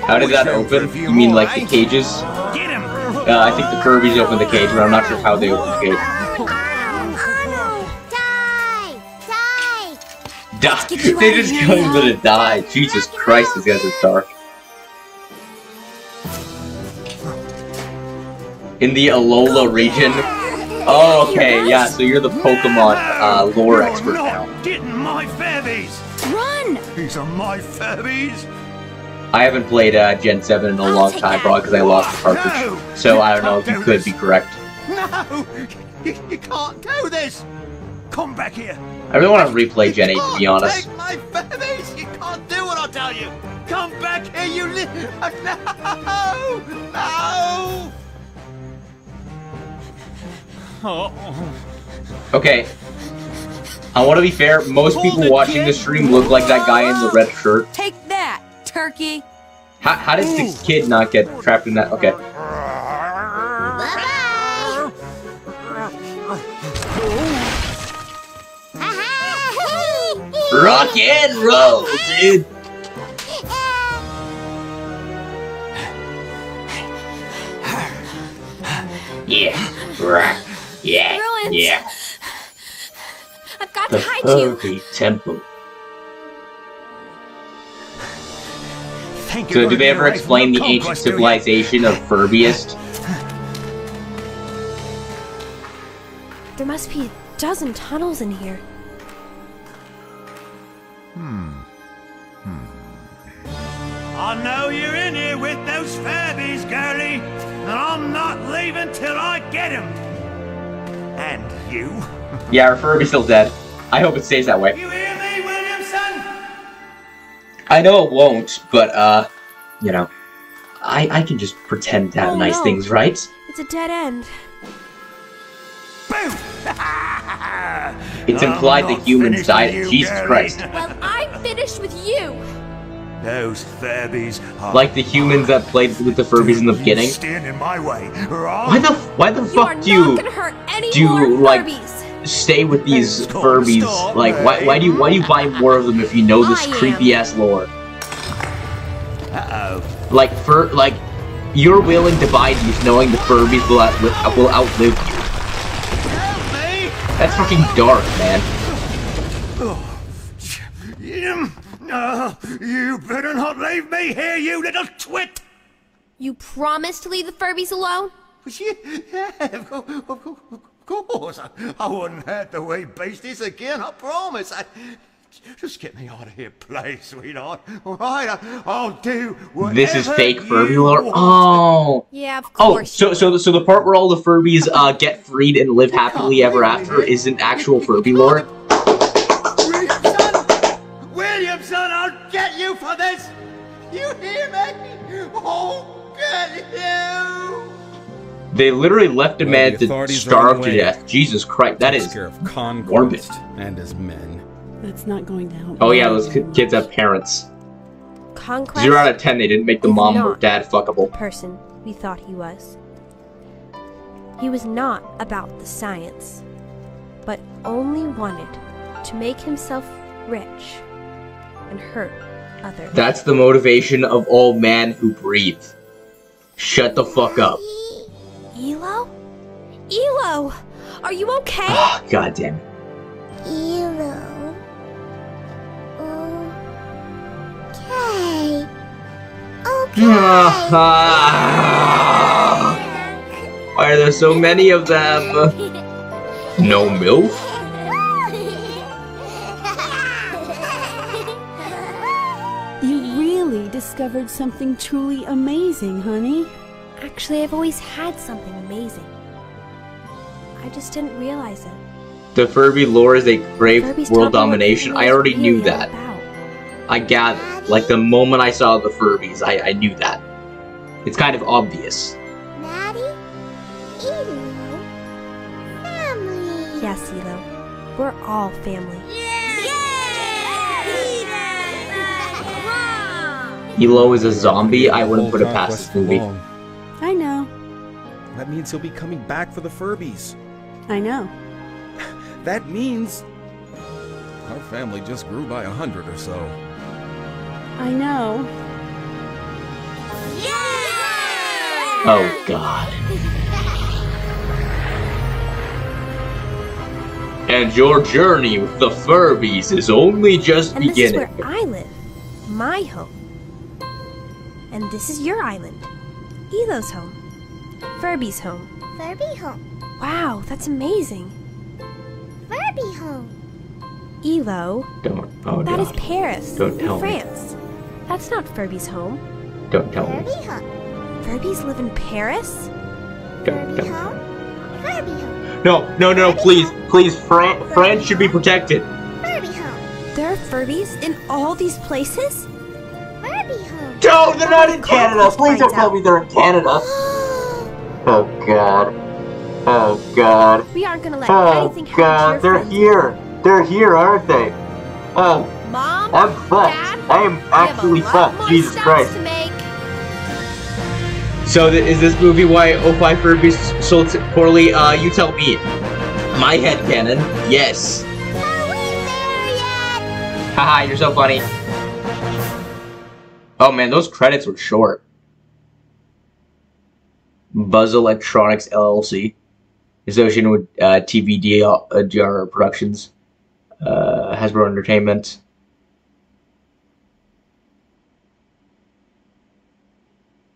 How did that open? You mean like the cages? I think the Kirby's opened the cage, but I'm not sure how they opened the cage. Die! They just tell him to die. Jesus Christ, these guys are dark. In the Alola region? Oh, okay, yeah, so you're the Pokemon lore expert now. Getting my Furbies! Run! These are my Furbies! I haven't played Gen 7 in a long time, probably because I lost the cartridge. No, so I don't know if you could be correct. No! You can't do this! Come back here! I really want to replay Gen 8, to be honest. Take my Furbies! You can't do what I tell you! Come back here, you No! No! Okay. I want to be fair, most people watching the stream look like that guy in the red shirt. Take that, turkey. How did the kid not get trapped in that? Okay. Rock and roll, dude! Yeah, right. Yeah, Ruins. yeah. I've got The to hide you. Furby Temple. Thank you So, for do they ever getting away explain from the ancient conquest, do you? civilization of Furbiest? There must be a dozen tunnels in here. I know you're in here with those Furbies, girlie, and I'm not leaving till I get them. And you? Yeah, our Furby's still dead. I hope it stays that way. You hear me, Williamson? I know it won't, but, you know, I can just pretend to have nice no. things, right? It's a dead end. Boom! It's implied that humans died. Jesus Christ. Well, I'm finished with you. Those Furbies are... Like the humans that played with the Furbies in the beginning. Stand in my way, or I'll... Why the fuck do you like stay with these Furbies? Like why do you buy more of them if you know this creepy ass lore? Like you're willing to buy these knowing the Furbies will outlive you. That's fucking dark, man. No, you better not leave me here, you little twit! You promise to leave the Furbies alone? Yeah, of course. I wouldn't hurt the wee beasties again, I promise. Just get me out of here, please, sweetheart. All right, I'll do whatever. This is fake Furby lore. Oh. Yeah, of course. Oh, so the part where all the Furbies get freed and live happily ever after isn't actual Furby lore. Williamson, I'll get you for this. You hear me? I'll get you. They literally left a man to starve to death. Jesus Christ, that is morbid. And his men. That's not going to help. Oh yeah, those kids have parents. Conquest 0 out of 10, they didn't make the is mom or not dad fuckable. the person we thought he was. He was not about the science, but only wanted to make himself rich and hurt others. That's the motivation of all man who breathe. Shut the fuck up. Elo? Elo! Are you okay? Oh, God damn it. Elo. Okay. Why are there so many of them? No MILF? You really discovered something truly amazing, honey. Actually, I've always had something amazing. I just didn't realize it. The Furby lore is a grave Furby's world taught me what domination. Furby I is already knew really that. about. I gathered. Like the moment I saw the Furbies, I knew that. It's kind of obvious. Maddie? Elo? Family. Yes, Elo. We're all family. Elo is a zombie. I wouldn't put it past this movie. I know. That means he'll be coming back for the Furbies. I know. That means our family just grew by 100 or so. I know. Oh, God. And your journey with the Furbies is only just And beginning. this is where I live. My home. And this is your island. Elo's home. Furby's home. Furby home. Wow, that's amazing. Furby home. Elo, Don't. Oh, that no. is Paris, Don't tell in me. France. That's not Furby's home. Don't tell me. Furby home. Furbies live in Paris? Don't, Furby don't. home. Furby home. No, please, France should be protected. Furby home. There are Furbies in all these places? Furby home. No, they're not in Canada. Please don't tell me they're in Canada. Oh, God. Oh, God. We aren't gonna let Oh, anything happen to your God, they're friends. here. They're here, aren't they? Oh, Mom, I'm fucked. Dad, I am actually we have a lot fucked. more Jesus stops Christ. to make. So is this movie why O5 Furbies sold poorly? You tell me. My headcanon, yes. Are we there yet? Haha, you're so funny. Oh man, those credits were short. Buzz Electronics LLC, associated with TVDR Productions, Hasbro Entertainment.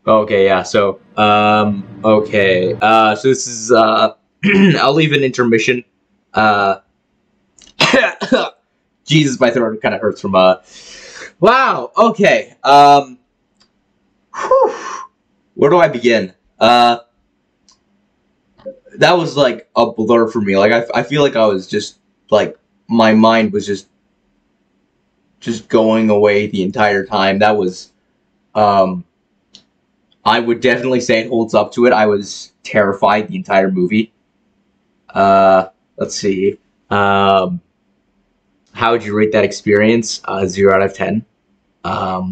Okay, yeah, so, okay, so this is, I'll leave an intermission, Jesus, my throat kind of hurts from, wow, okay, whew, where do I begin? That was, like, a blur for me, like, I feel like I was just, like, my mind was just going away the entire time. That was, I would definitely say it holds up to it. I was terrified the entire movie. Let's see. How would you rate that experience? 0 out of 10. A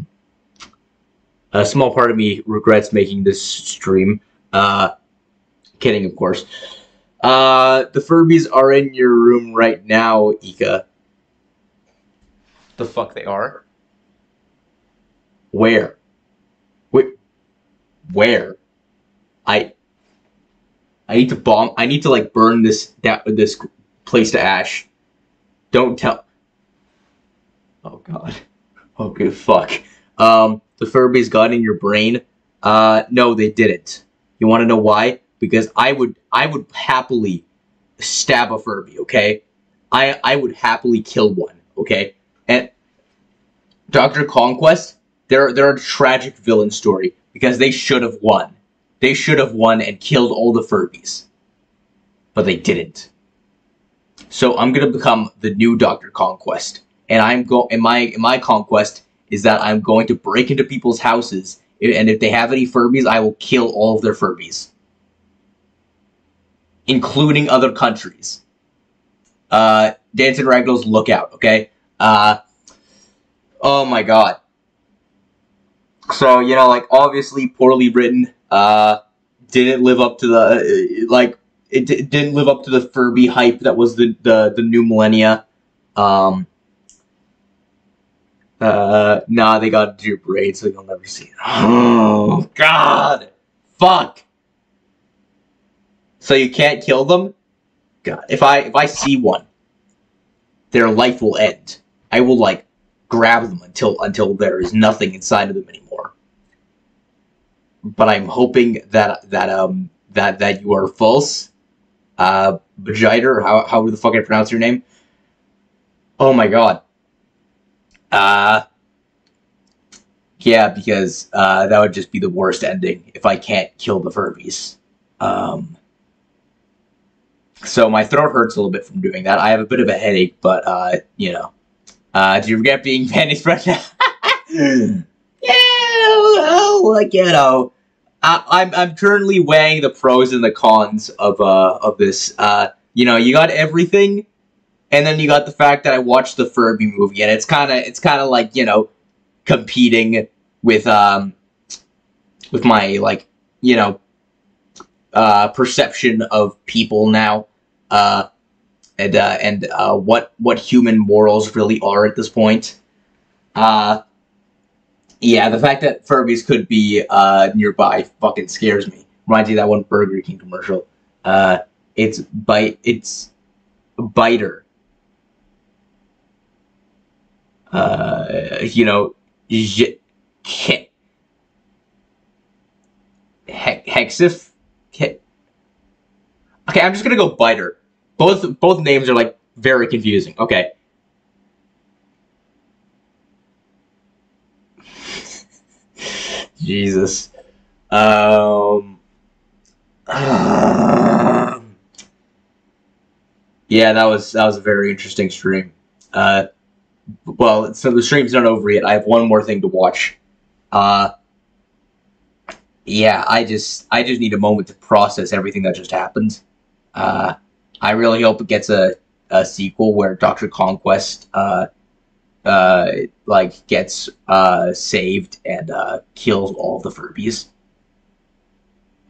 small part of me regrets making this stream. Kidding, of course. The Furbies are in your room right now, Ika. The fuck they are? Where? Where? I need to bomb. I need to like burn this place to ash. Don't tell. Oh god. Okay, fuck. The Furbies got in your brain. No, they didn't. You want to know why? Because I would happily stab a Furby. Okay, I would happily kill one. Okay, and Dr. Conquest, they're a tragic villain story. Because they should have won. They should have won and killed all the Furbies. But they didn't. So I'm gonna become the new Dr. Conquest. And my conquest is that I'm going to break into people's houses, and if they have any Furbies, I will kill all of their Furbies. Including other countries. Dancing Ragdolls, look out, okay? Oh my god. So, you know, like, obviously poorly written, didn't live up to the, like, it didn't live up to the Furby hype that was the new millennia. Nah, they got to do braids, so you'll never see it. Oh, God! Fuck! So you can't kill them? God, if I see one, their life will end. I will, like, grab them until there is nothing inside of them anymore. But I'm hoping that you are false. Vegiter, how the fuck I pronounce your name? Oh my god. Yeah, because that would just be the worst ending if I can't kill the Furbies. So my throat hurts a little bit from doing that. I have a bit of a headache, but you know. Do you regret being Penny's friend? Yeah, well, like, you know, I'm currently weighing the pros and the cons of this. You know, you got everything, and then you got the fact that I watched the Furby movie, and it's kind of like, you know, competing with my, like, you know, perception of people now, and what human morals really are at this point. Yeah, the fact that Furbies could be nearby fucking scares me. Reminds me of that one Burger King commercial. It's Biter. You know, Hexif. Okay, I'm just gonna go Biter. Both names are, like, very confusing. Okay. Jesus. Yeah, that was a very interesting stream. Well, so the stream's not over yet. I have one more thing to watch. Yeah, I just need a moment to process everything that just happened. I really hope it gets a sequel where Dr. Conquest like, gets saved and kills all the Furbies.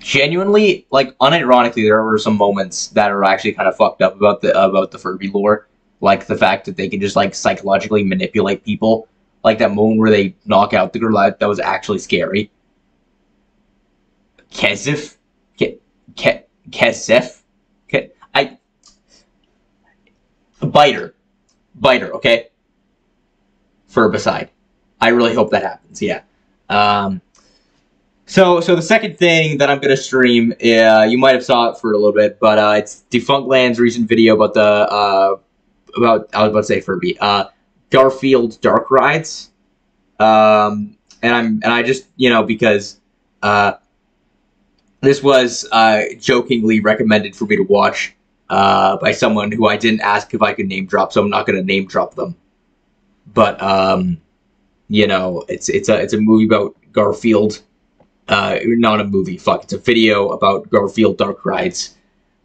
Genuinely, like, unironically, there were some moments that are actually kind of fucked up about the Furby lore. Like the fact that they can just, like, psychologically manipulate people. Like that moment where they knock out the girl, that was actually scary. Kesef? Kesef? Biter, okay? Furbicide. I really hope that happens, yeah. So the second thing that I'm gonna stream, you might have saw it for a little bit, but it's Defunctland's recent video about I was about to say Furby, Garfield Dark Rides, and I just, you know, because this was jokingly recommended for me to watch by someone who I didn't ask if I could name drop, so I'm not gonna name drop them. But you know, it's a movie about Garfield. Not a movie, fuck. It's a video about Garfield Dark Rides.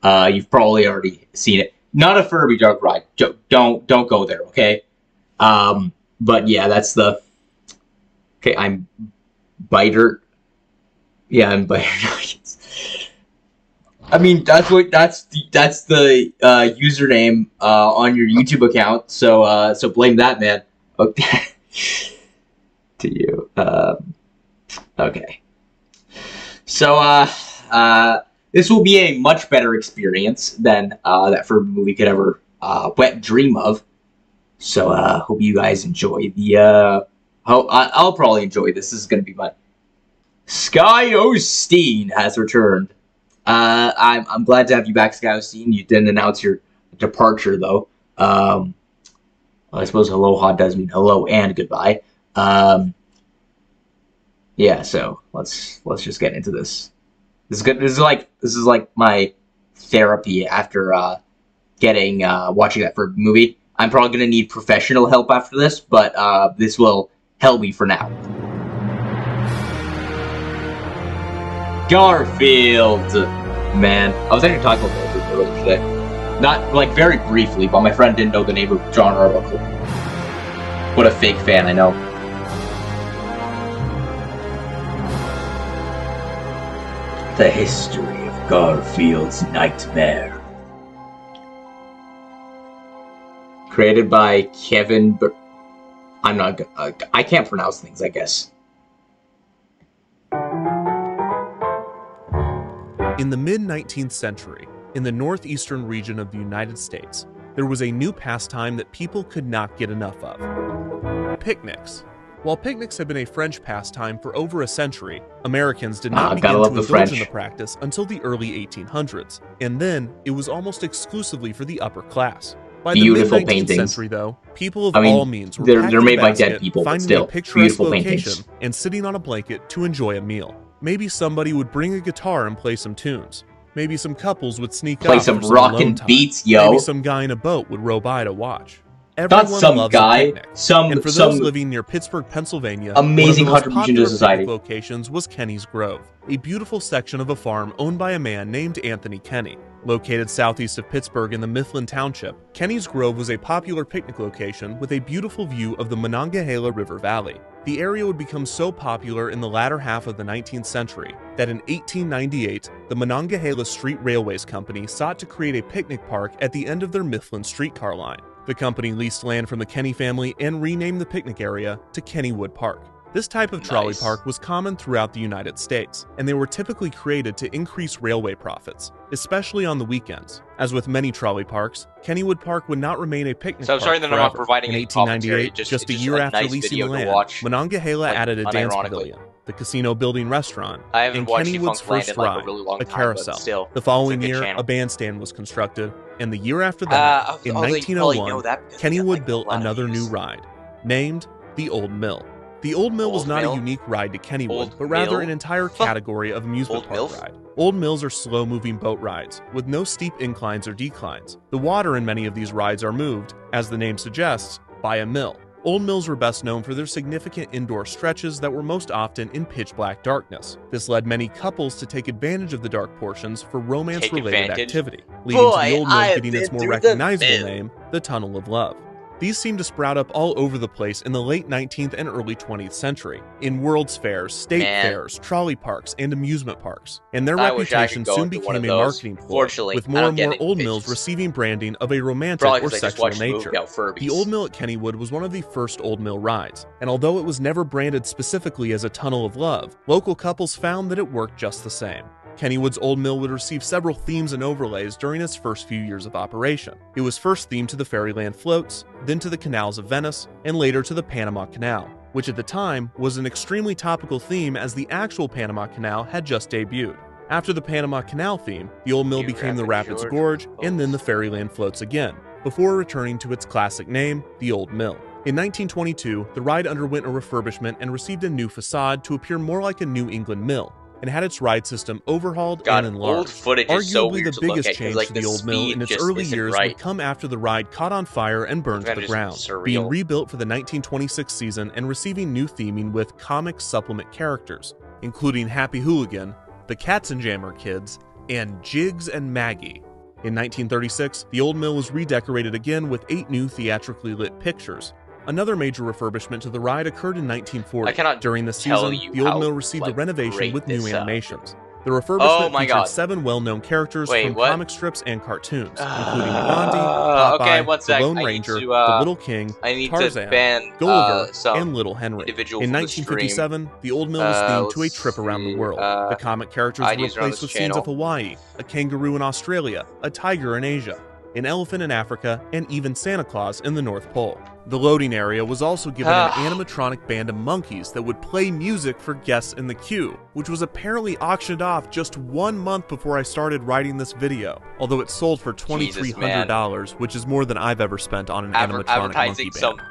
You've probably already seen it. Not a Furby Dark Ride. Don't go there, okay? But yeah, that's the... Okay, I'm Biter. Yeah, I'm Biter. I mean, that's the username on your YouTube account. So blame that, man. Okay. To you. Okay. So this will be a much better experience than that Furby movie could ever wet dream of. So hope you guys enjoy the I'll probably enjoy this. This is gonna be fun. Sky Osteen has returned. I'm glad to have you back, Sky Osteen. You didn't announce your departure though. Well, I suppose aloha does mean hello and goodbye. Yeah, so let's just get into this. This is good. This is like my therapy after watching that Furby movie. I'm probably gonna need professional help after this, but this will help me for now. Garfield, man, I was actually talking about Garfield earlier today. Not, like, very briefly, but my friend didn't know the name of John Arbuckle. What a fake fan, I know. The history of Garfield's Nightmare. Created by Kevin I can't pronounce things, I guess. In the mid-19th century, in the northeastern region of the United States, there was a new pastime that people could not get enough of. Picnics. While picnics had been a French pastime for over a century, Americans did not begin to indulge in the practice until the early 1800s, and then it was almost exclusively for the upper class. By the mid-19th century, though, people of all means were they're made by dead people, but still, finding a picturesque beautiful location paintings. and sitting on a blanket to enjoy a meal. Maybe somebody would bring a guitar and play some tunes. Maybe some couples would sneak Play out some for some rockin' alone time. beats, yo. Maybe some guy in a boat would row by to watch. Not Everyone some loves guy, a picnic. And for those living near Pittsburgh, Pennsylvania, amazing one of the most contribution to popular society. picnic locations was Kenny's Grove, a beautiful section of a farm owned by a man named Anthony Kenny. Located southeast of Pittsburgh in the Mifflin Township, Kenny's Grove was a popular picnic location with a beautiful view of the Monongahela River Valley. The area would become so popular in the latter half of the 19th century that in 1898, the Monongahela Street Railways Company sought to create a picnic park at the end of their Mifflin streetcar line. The company leased land from the Kenny family and renamed the picnic area to Kennywood Park. This type of trolley park was common throughout the United States, and they were typically created to increase railway profits, especially on the weekends. As with many trolley parks, Kennywood Park would not remain a picnic So I'm park sorry that I'm forever. not providing In any commentary, 1898, just a year a after nice leasing the video to land, watch, Monongahela like, added a dance unironically. pavilion, the casino building restaurant, I haven't and watched Kennywood's Defunct Land first in, like, a ride, really long a time, but carousel. still, The following it's a good year, channel. a bandstand was constructed, and the year after that, in they probably 1901, know that because Kennywood built another new ride, named the Old Mill. The Old Mill was not a unique ride to Kennywood, but rather an entire category of amusement park ride. Old mills are slow-moving boat rides, with no steep inclines or declines. The water in many of these rides are moved, as the name suggests, by a mill. Old mills were best known for their significant indoor stretches that were most often in pitch-black darkness. This led many couples to take advantage of the dark portions for romance-related activity, leading to the Old Mill getting its more recognizable name, the Tunnel of Love. These seem to sprout up all over the place in the late 19th and early 20th century, in World's Fairs, state fairs, trolley parks, and amusement parks. And their reputation soon became a marketing ploy, with more and more old mills receiving branding of a romantic or sexual nature. The Old Mill at Kennywood was one of the first Old Mill rides, and although it was never branded specifically as a Tunnel of Love, local couples found that it worked just the same. Kennywood's Old Mill would receive several themes and overlays during its first few years of operation. It was first themed to the Fairyland floats, then to the canals of Venice, and later to the Panama Canal, which at the time was an extremely topical theme as the actual Panama Canal had just debuted. After the Panama Canal theme, the Old Mill became the Rapids Gorge and then the Fairyland floats again, before returning to its classic name, the Old Mill. In 1922, the ride underwent a refurbishment and received a new facade to appear more like a New England mill, and had its ride system overhauled and enlarged. Old footage is so Arguably weird the to look biggest at, 'cause, change like, to the the Old Mill in its speed early just years isn't would right. come after the ride caught on fire and burned to the ground, being rebuilt for the 1926 season and receiving new theming with comic supplement characters, including Happy Hooligan, the Katzenjammer Kids, and Jiggs and Maggie. In 1936, the Old Mill was redecorated again with 8 new theatrically lit pictures. Another major refurbishment to the ride occurred in 1940. During the season, the Old Mill received a renovation with new animations. The refurbishment featured 7 well-known characters from comic strips and cartoons, including Blondie, Popeye, the Lone Ranger, the Little King, Tarzan, Gulliver, and Little Henry. In 1957, the Old Mill was themed to a trip around the world. The comic characters were replaced with scenes of Hawaii, a kangaroo in Australia, a tiger in Asia, an elephant in Africa, and even Santa Claus in the North Pole. The loading area was also given an animatronic band of monkeys that would play music for guests in the queue, which was apparently auctioned off just 1 month before I started writing this video, although it sold for $2,300, which is more than I've ever spent on an animatronic monkey band.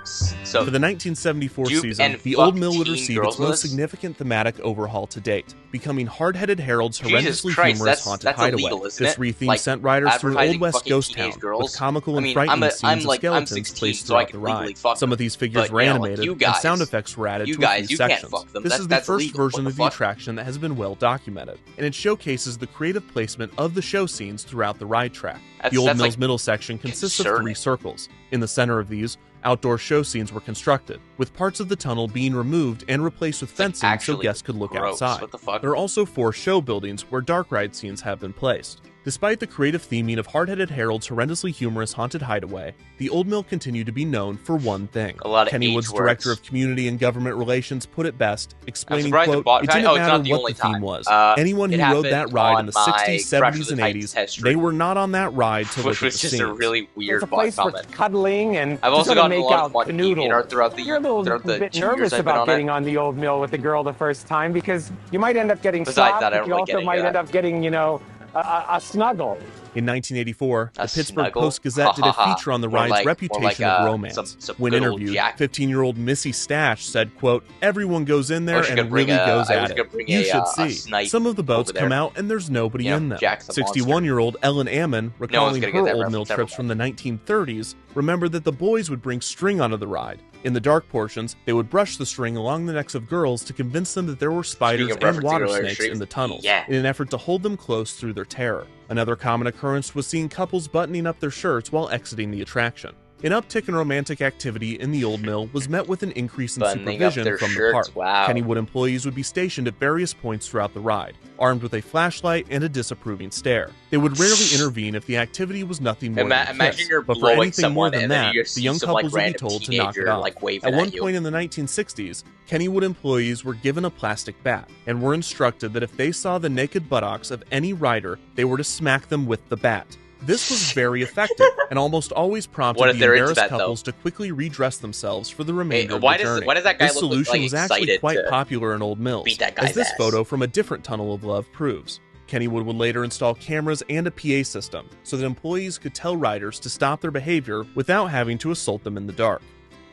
For the 1974 season, the Old Mill would receive its most significant thematic overhaul to date, becoming hard-headed Harold's horrendously humorous haunted hideaway. This rethemed sent riders through an Old West ghost town, with comical and frightening scenes of skeletons placed throughout the ride. Some of these figures were animated, and sound effects were added to a few sections. This is the first version of the attraction that has been well documented, and it showcases the creative placement of the show scenes throughout the ride track. The Old Mill's middle section consists of 3 circles. In the center of these, Outdoor show scenes were constructed, with parts of the tunnel being removed and replaced with fencing so guests could look outside. What the fuck? There are also 4 show buildings where dark ride scenes have been placed. Despite the creative theming of Hard-Headed Harold's horrendously humorous haunted hideaway, the Old Mill continued to be known for one thing. A lot of Kennywood's director of community and government relations put it best, explaining, surprised quote, the "It didn't it's matter not the what only the theme time. was. It Anyone who rode that happened ride in the on 60s, my 70s, Crash and of the 80s, Titans they were not on that ride to Which look at was the just a scenes." really weird It's a place for comment. cuddling and I've also just gotten make a lot out of fun canoodle. throughout the You're a little bit 2 years nervous I've been about on getting it. on the Old Mill with the girl the first time because you might end up getting Besides slapped, that, I but don't you really also get might into end that. up getting, you know, a snuggle. In 1984, the A Pittsburgh snuggle? Post-Gazette did a Ha, ha, ha. feature on the More ride's like- reputation more like, of romance. some When good old interviewed, Jack. 15-year-old Missy Stash said, quote, "Everyone goes in I there was gonna and bring really a- goes I at was it. gonna bring You a, should a see. snipe Some of the boats over come there. out and there's nobody You know, in them." Jack's a monster. 61-year-old Ellen Ammon, recalling gonna get her that Old Mill reference, trips from the 1930s, remembered that the boys would bring string onto the ride. In the dark portions, they would brush the string along the necks of girls to convince them that there were spiders Speaking of and water referencing snakes earlier in the tunnels, yeah. in an effort to hold them close through their terror. Another common occurrence was seeing couples buttoning up their shirts while exiting the attraction. An uptick in romantic activity in the Old Mill was met with an increase in Buttoning up supervision their from shirts, the park. wow. Kennywood employees would be stationed at various points throughout the ride, armed with a flashlight and a disapproving stare. They would rarely intervene if the activity was nothing more than a Imagine kiss, you're but for blowing anything more someone than and then that, you just the see young some, like, couples would be random told to knock it teenager, off. like, waving At at one you. point in the 1960s, Kennywood employees were given a plastic bat and were instructed that if they saw the naked buttocks of any rider, they were to smack them with the bat. This was very effective and almost always prompted What if the they're into embarrassed that, though? couples to quickly redress themselves for the remainder of why the does- journey. why does that guy This look, solution like, was actually excited quite to popular in Old Mills, beat that as guy's this ass? photo from a different Tunnel of Love proves. Kennywood would later install cameras and a PA system so that employees could tell riders to stop their behavior without having to assault them in the dark.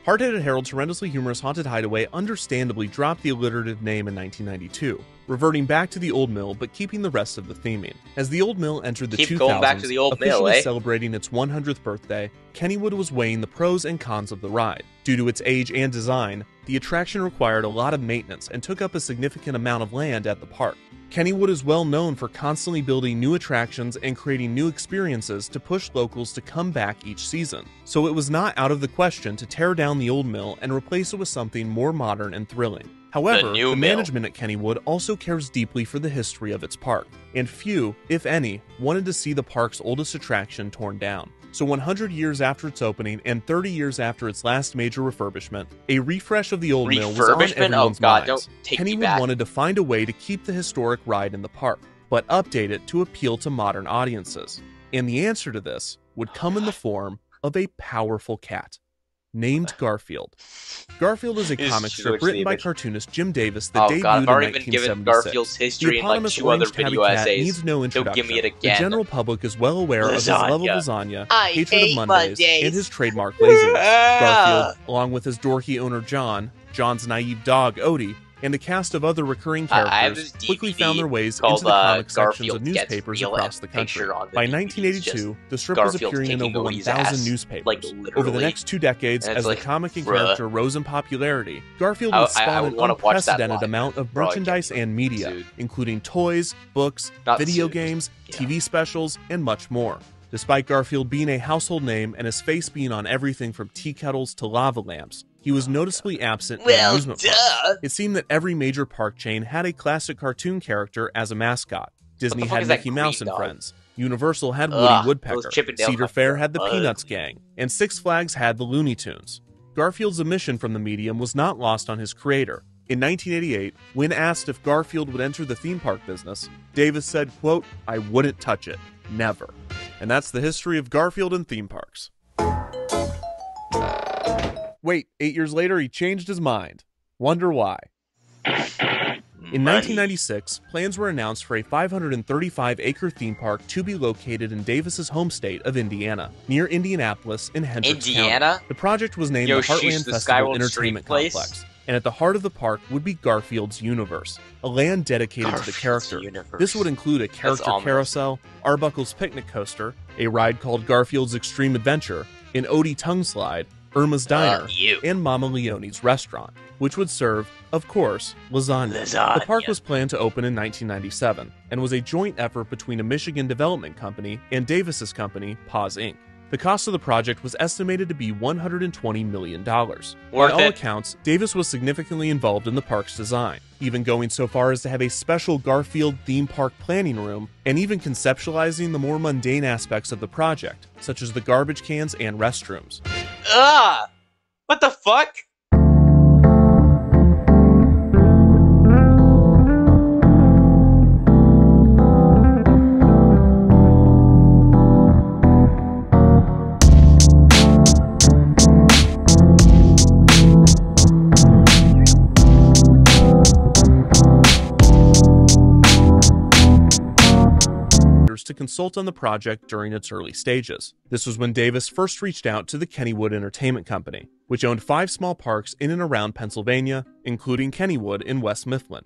Hard-Headed Harold's horrendously humorous Haunted Hideaway understandably dropped the alliterative name in 1992, reverting back to the Old Mill but keeping the rest of the theming. As the Old Mill entered the Keep 2000s, going back to the Old Mill, officially eh? celebrating its 100th birthday, Kennywood was weighing the pros and cons of the ride. Due to its age and design, the attraction required a lot of maintenance and took up a significant amount of land at the park. Kennywood is well known for constantly building new attractions and creating new experiences to push locals to come back each season, so it was not out of the question to tear down the Old Mill and replace it with something more modern and thrilling. However, new the mill. management at Kennywood also cares deeply for the history of its park, and few, if any, wanted to see the park's oldest attraction torn down. So 100 years after its opening and 30 years after its last major refurbishment, a refresh of the Old Mill was on Refurbishment? everyone's Oh, God, minds. don't take me Kennywood back. wanted to find a way to keep the historic ride in the park, but update it to appeal to modern audiences. And the answer to this would come in the form of a powerful cat named Garfield. Garfield is a This comic is strip literally written by image. cartoonist Jim Davis that Oh, debuted God, I've in already been given 1976. Garfield's history The in, like, eponymous 2 other orange tabby video cat essays. needs no Don't introduction. give me it The again. general public is well aware of his love of lasagna, I hatred of hate Mondays, Mondays. and his trademark laziness. Garfield, along with his dorky owner John, John's naive dog Odie, and a cast of other recurring I have characters this quickly DVD found their ways called, into the comic sections Garfield of Gets newspapers Real across the country. picture on the By DVD is 1982, the strip was Garfield appearing in kicking over Odie's 1,000 ass, newspapers. like, Over the literally. next 2 decades, And as it's the like, comic and bruh. character rose in popularity, Garfield I would spawn would an wanna watch that unprecedented live amount of broadcast, merchandise and media, dude. including toys, books, Not video soon, games, yeah. TV specials, and much more. Despite Garfield being a household name and his face being on everything from tea kettles to lava lamps, he was noticeably absent in Well, amusement parks. duh. It seemed that every major park chain had a classic cartoon character as a mascot. Disney fuck had is that Mickey green Mouse and dog? Friends. Universal had Ugh, Woody those Woodpecker. Chippendale Cedar cartoons Fair are had the ugh. Peanuts Gang. And Six Flags had the Looney Tunes. Garfield's omission from the medium was not lost on his creator. In 1988, when asked if Garfield would enter the theme park business, Davis said, quote, "I wouldn't touch it. Never." And that's the history of Garfield and theme parks. Wait, 8 years later, he changed his mind. Wonder why. In 1996, plans were announced for a 535-acre theme park to be located in Davis's home state of Indiana, near Indianapolis in Hendricks Indiana? County. The project was named Yo, the sheesh, Heartland the Festival Skyward Entertainment Street place? Complex, and at the heart of the park would be Garfield's Universe, a land dedicated to the Garfield's character. Universe. This would include a character ominous. carousel, Arbuckle's picnic coaster, a ride called Garfield's Extreme Adventure, an Odie tongue slide, Irma's Diner, you. and Mama Leone's restaurant, which would serve, of course, lasagna. The park was planned to open in 1997 and was a joint effort between a Michigan development company and Davis's company, Paws Inc. The cost of the project was estimated to be $120 million. By all accounts, Davis was significantly involved in the park's design, even going so far as to have a special Garfield theme park planning room, and even conceptualizing the more mundane aspects of the project, such as the garbage cans and restrooms. Ugh! What the fuck? To consult on the project during its early stages. This was when Davis first reached out to the Kennywood Entertainment Company, which owned 5 small parks in and around Pennsylvania, including Kennywood in West Mifflin.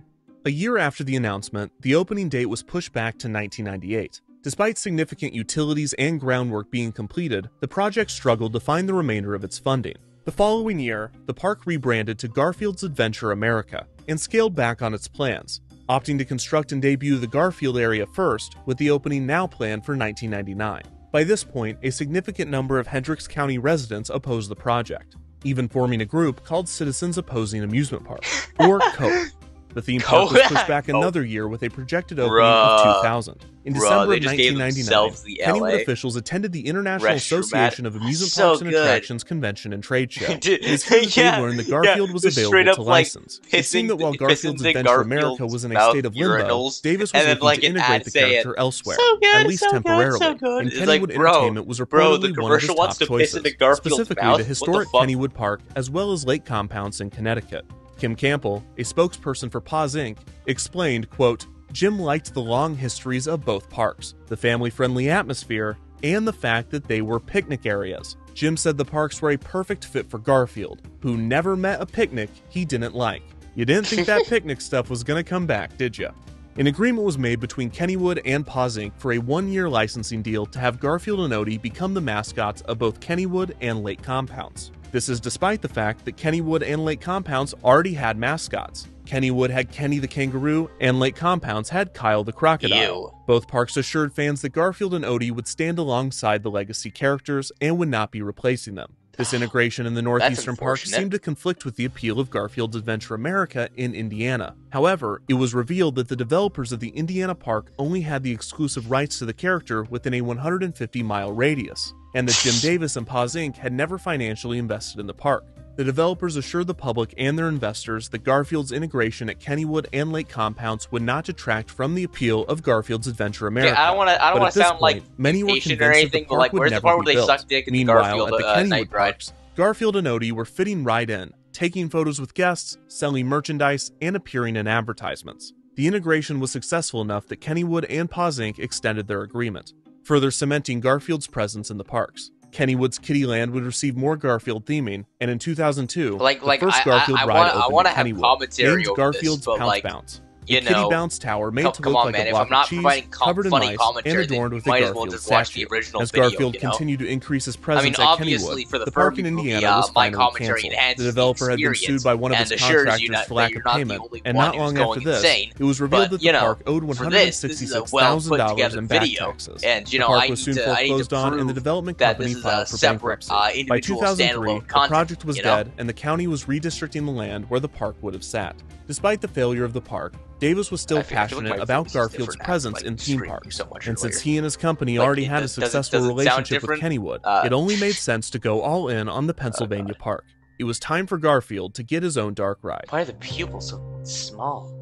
A year after the announcement, the opening date was pushed back to 1998. Despite significant utilities and groundwork being completed, the project struggled to find the remainder of its funding. The following year, the park rebranded to Garfield's Adventure America and scaled back on its plans, opting to construct and debut the Garfield area first, with the opening now planned for 1999. By this point, a significant number of Hendricks County residents opposed the project, even forming a group called Citizens Opposing Amusement Park, or COAP. The theme park was pushed back another year with a projected opening of 2000. In December of 1999, Kennywood officials attended the International Association of Amusement Parks and Attractions Convention and Trade Show. It is here that they learned that Garfield was available to license. It seemed that while Garfield's Adventure America was in a state of limbo, Davis was looking to integrate the character elsewhere, at least temporarily, and Kennywood Entertainment was reportedly one of his top choices, specifically the historic Kennywood Park as well as lake compounds in Connecticut. Kim Campbell, a spokesperson for Paws Inc., explained, quote, "Jim liked the long histories of both parks, the family-friendly atmosphere, and the fact that they were picnic areas. Jim said the parks were a perfect fit for Garfield, who never met a picnic he didn't like. You didn't think that picnic stuff was gonna come back, did ya?" An agreement was made between Kennywood and Paws Inc. for a 1-year licensing deal to have Garfield and Odie become the mascots of both Kennywood and Lake Compounds. This is despite the fact that Kennywood and Lake Compounds already had mascots. Kennywood had Kenny the Kangaroo, and Lake Compounds had Kyle the Crocodile. Both parks assured fans that Garfield and Odie would stand alongside the legacy characters and would not be replacing them. This integration in the northeastern park seemed to conflict with the appeal of Garfield's Adventure America in Indiana. However, it was revealed that the developers of the Indiana park only had the exclusive rights to the character within a 150-mile radius, and that Jim Davis and Paws Inc. had never financially invested in the park. The developers assured the public and their investors that Garfield's integration at Kennywood and Lake Compounds would not detract from the appeal of Garfield's Adventure America. Yeah, I don't want to sound like many were convinced that the park would never be built. Meanwhile, at the Kennywood parks, Garfield and Odie were fitting right in, taking photos with guests, selling merchandise, and appearing in advertisements. The integration was successful enough that Kennywood and Paws Inc. extended their agreement, further cementing Garfield's presence in the parks. Kennywood's Kittyland would receive more Garfield theming, and in 2002, the first Garfield ride opened at Kennywood, named Garfield's Pounce Bounce. The Kitty Bounce Tower made to look like a block of cheese, covered in mice, and adorned with a Garfield statue. As Garfield continued to increase his presence at Kennywood, the park in Indiana was finally canceled. The developer had been sued by one of his contractors for lack of payment, and not long after this, it was revealed that the park owed $166,000 in back taxes. The park was soon foreclosed on, and the development company filed for bankruptcy. By 2003, the project was dead, and the county was redistricting the land where the park would have sat. Despite the failure of the park, Davis was still passionate about Garfield's presence in theme parks, and since he and his company already had a successful relationship with Kennywood, it only made sense to go all in on the Pennsylvania park. It was time for Garfield to get his own dark ride. Why are the pupils so small?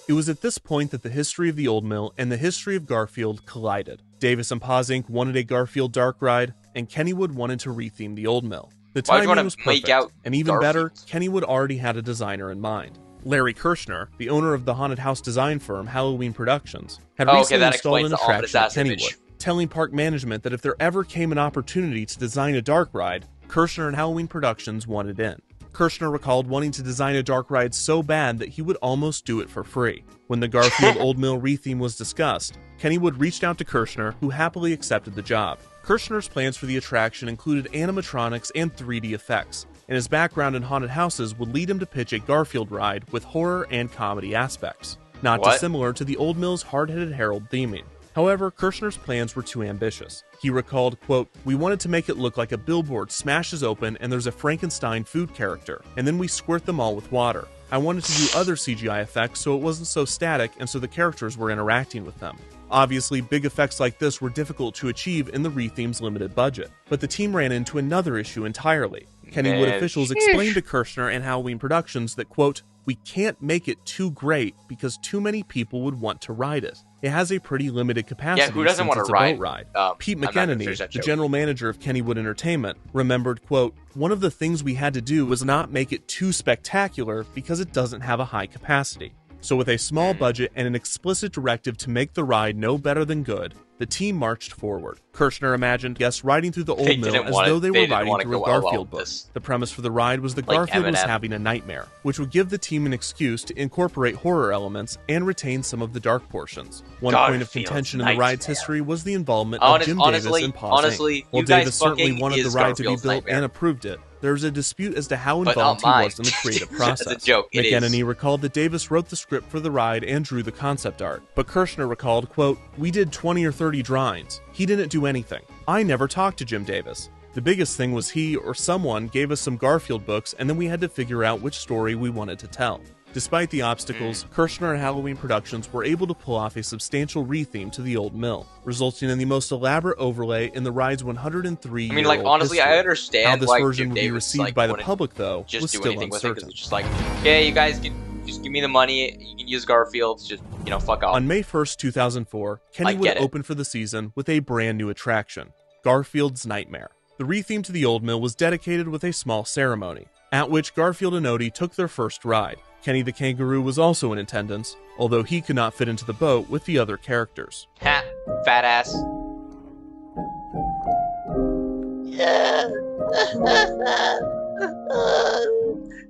It was at this point that the history of the Old Mill and the history of Garfield collided. Davis and Paws Inc. wanted a Garfield dark ride, and Kennywood wanted to retheme the Old Mill. The timing was perfect, and even better, Kennywood already had a designer in mind. Larry Kirshner, the owner of the haunted house design firm Halloween Productions, had recently installed an attraction at Kennywood, telling park management that if there ever came an opportunity to design a dark ride, Kirshner and Halloween Productions wanted in. Kirshner recalled wanting to design a dark ride so bad that he would almost do it for free. When the Garfield Old Mill retheme was discussed, Kennywood reached out to Kirshner, who happily accepted the job. Kirshner's plans for the attraction included animatronics and 3D effects, and his background in haunted houses would lead him to pitch a Garfield ride with horror and comedy aspects, not dissimilar to the Old Mill's hard-headed Harold theming. However, Kirshner's plans were too ambitious. He recalled, quote, "We wanted to make it look like a billboard smashes open and there's a Frankenstein food character, and then we squirt them all with water. I wanted to do other CGI effects so it wasn't so static and so the characters were interacting with them." Obviously, big effects like this were difficult to achieve in the retheme's limited budget, but the team ran into another issue entirely. Kennywood officials explained to Kirshner and Halloween Productions that, quote, "We can't make it too great because too many people would want to ride it. It has a pretty limited capacity. Yeah, who doesn't want to ride? ride? Pete McEnany, the general manager of Kennywood Entertainment, remembered, quote, "One of the things we had to do was not make it too spectacular because it doesn't have a high capacity. So with a small budget and an explicit directive to make the ride no better than good, the team marched forward." Kirshner imagined guests riding through the old mill as though they were riding through a Garfield book. The premise for the ride was that Garfield was having a nightmare, which would give the team an excuse to incorporate horror elements and retain some of the dark portions. One point of contention in the ride's history was the involvement of Jim Davis and Paws Inc. While Davis certainly wanted the ride to be built and approved it, there was a dispute as to how involved he was in the creative process. It's a joke. McEnany recalled that Davis wrote the script for the ride and drew the concept art, but Kirshner recalled, quote, "We did 20 or 30 drawings. He didn't do anything. I never talked to Jim Davis. The biggest thing was he or someone gave us some Garfield books and then we had to figure out which story we wanted to tell." Despite the obstacles, Kirshner and Halloween Productions were able to pull off a substantial retheme to the old mill, resulting in the most elaborate overlay in the ride's 103-year-old I mean, like, honestly, history. I understand how this like, version Jim would be Davis, received like, by the public, though, just was do still anything with it, 'cause uncertain. it's just like, okay, you guys can just give me the money, you can use Garfield, just, you know, fuck off. On May 1st, 2004, Kennywood opened for the season with a brand new attraction, Garfield's Nightmare. The retheme to the old mill was dedicated with a small ceremony, at which Garfield and Odie took their first ride. Kenny the Kangaroo was also in attendance, although he could not fit into the boat with the other characters. Ha! Fat ass.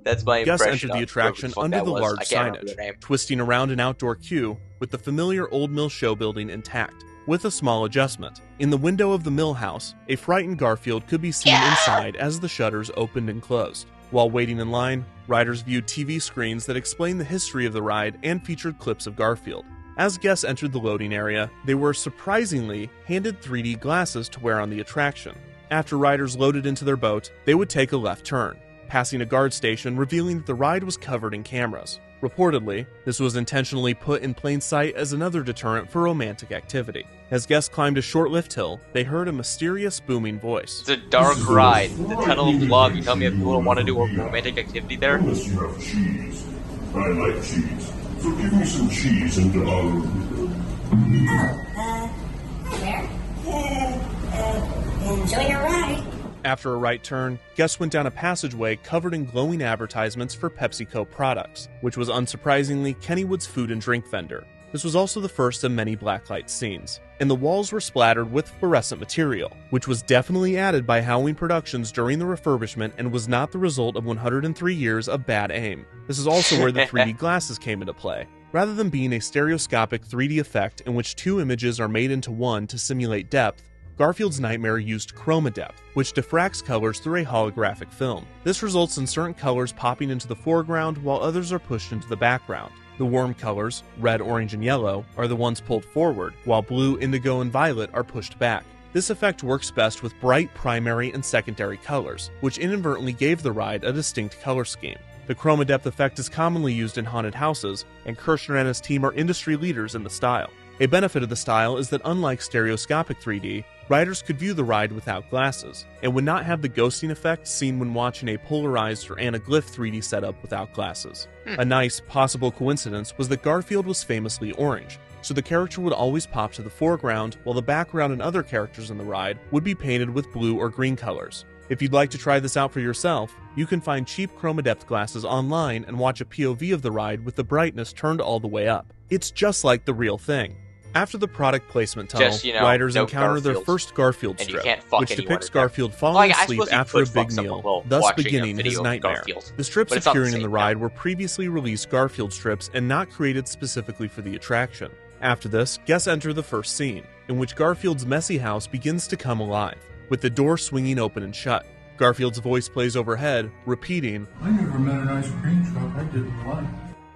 That's my impression. Guests entered the of attraction whoever under the that was. large I can't remember their signage, name. twisting around an outdoor queue with the familiar Old Mill show building intact, with a small adjustment. In the window of the mill house, a frightened Garfield could be seen inside as the shutters opened and closed. While waiting in line, riders viewed TV screens that explained the history of the ride and featured clips of Garfield. As guests entered the loading area, they were surprisingly handed 3D glasses to wear on the attraction. After riders loaded into their boat, they would take a left turn, passing a guard station revealing that the ride was covered in cameras. Reportedly, this was intentionally put in plain sight as another deterrent for romantic activity. As guests climbed a short lift hill, they heard a mysterious booming voice. It's a dark ride. The Tunnel of Love. You tell me if people don't want to do a romantic activity there? Unless you have cheese. I like cheese. So give me some cheese and enjoy your ride. After a right turn, guests went down a passageway covered in glowing advertisements for PepsiCo products, which was unsurprisingly Kennywood's food and drink vendor. This was also the first of many blacklight scenes, and the walls were splattered with fluorescent material, which was definitely added by Halloween Productions during the refurbishment and was not the result of 103 years of bad aim. This is also where the 3D glasses came into play. Rather than being a stereoscopic 3D effect in which two images are made into one to simulate depth, Garfield's Nightmare used chroma depth, which diffracts colors through a holographic film. This results in certain colors popping into the foreground while others are pushed into the background. The warm colors, red, orange, and yellow, are the ones pulled forward, while blue, indigo, and violet are pushed back. This effect works best with bright primary and secondary colors, which inadvertently gave the ride a distinct color scheme. The chroma depth effect is commonly used in haunted houses, and Kirshner and his team are industry leaders in the style. A benefit of the style is that unlike stereoscopic 3D, riders could view the ride without glasses, and would not have the ghosting effect seen when watching a polarized or anaglyph 3D setup without glasses. A nice, possible coincidence was that Garfield was famously orange, so the character would always pop to the foreground while the background and other characters in the ride would be painted with blue or green colors. If you'd like to try this out for yourself, you can find cheap chroma depth glasses online and watch a POV of the ride with the brightness turned all the way up. It's just like the real thing. After the product placement tunnel, riders encounter their first Garfield strip, which depicts Garfield falling asleep after a big meal, thus beginning his nightmare. The strips appearing in the ride were previously released Garfield strips and not created specifically for the attraction. After this, guests enter the first scene, in which Garfield's messy house begins to come alive, with the door swinging open and shut. Garfield's voice plays overhead, repeating, I never met an ice cream truck I didn't like.